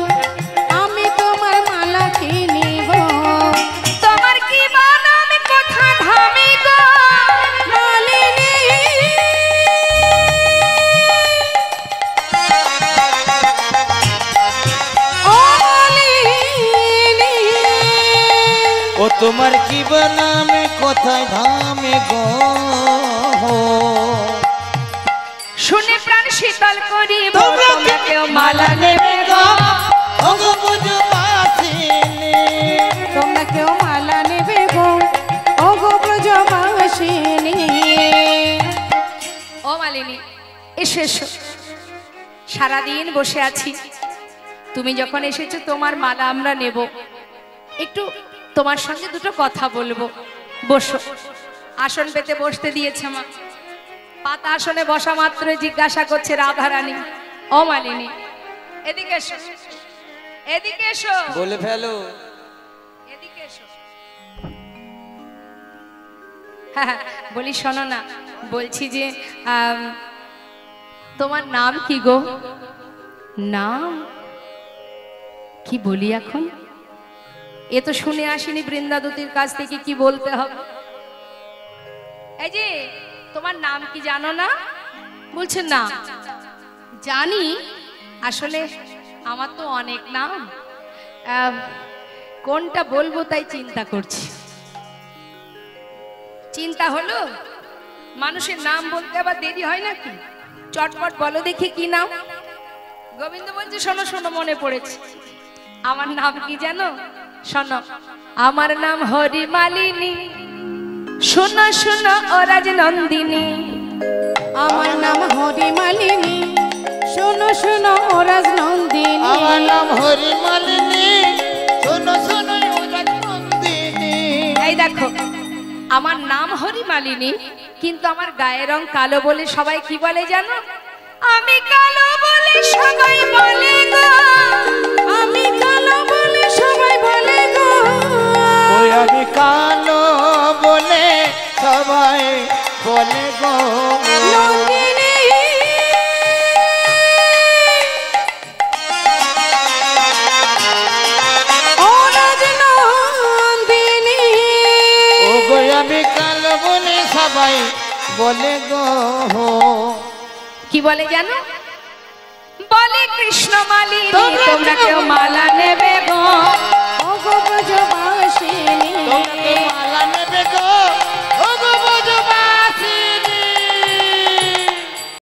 আমি তোমার মালা কিনিব। তোমার কি বানাম কথা ধামি গো, মালিনী ও মালিনী, ও তোমার কি বানামে কোথায় ধামে গো। শুনে প্রাণ শীতল করি, তোমরা কেউ মালা নেবে গো, ও গো ব্রজবাসিনী। তোমরা কেউ মালা নেবে গো, ও গো ব্রজবাসিনী। ও মালিনী এসো এসো, সারাদিন বসে আছি, তুমি যখন এসেছো তোমার মালা আমরা নেব, একটু তোমার সঙ্গে দুটো কথা বলবো, বসো। আসন পেতে বসতে দিয়েছে মা, পাতা আসনে বসা মাত্র জিজ্ঞাসা করছে রাধারানী, ও মালিনী এদিকে এসো, এদিকে এসো, বলে ফেলো। এদিকে এসো। হ্যাঁ, বলি শোনো না, বলছি যে তোমার নাম কি গো? নাম কি বলি এখন, এ তো শুনে আসিনি বৃন্দাদুতির কাছ থেকে কি বলতে হবে। এই যে তোমার নাম কি জানো না? বলছে না, জানি আসলে আমার তো অনেক নাম, কোনটা বলবো তাই চিন্তা করছি। চিন্তা হলো, মানুষের নাম বলতে আবার দেরি হয় নাকি? চটপট বলো দেখি কি নাম? গোবিন্দ বলছে শোনো শোনো, মনে পড়েছে। আমার নাম কি জানো? শোনো, আমার নাম হরিমালিনী, শোনো শোনো ও রাজনন্দিনী। আমার নাম হরিমালিনী, শোনো শোনো ও রাজনন্দিনী। আমার নাম হরিমালিনী, শোনো শোনো ও রাজনন্দিনী। এই দেখো, আমার নাম হরিমালিনী, কিন্তু আমার গায়ের রং কালো বলে সবাই কি বলে জানো? আমি কালো বলে সবাই বলে গো, আমি কালো বলে সবাই বলে গো, ওই আমি কালো বলে সবাই বলে গো নন্দিনী। ও রাজনন্দিনী। ও গো আমি কালো বলে সবাই বলে গো। কি বলে জানো? বলে কৃষ্ণ মালিনী, তোমরা কেউ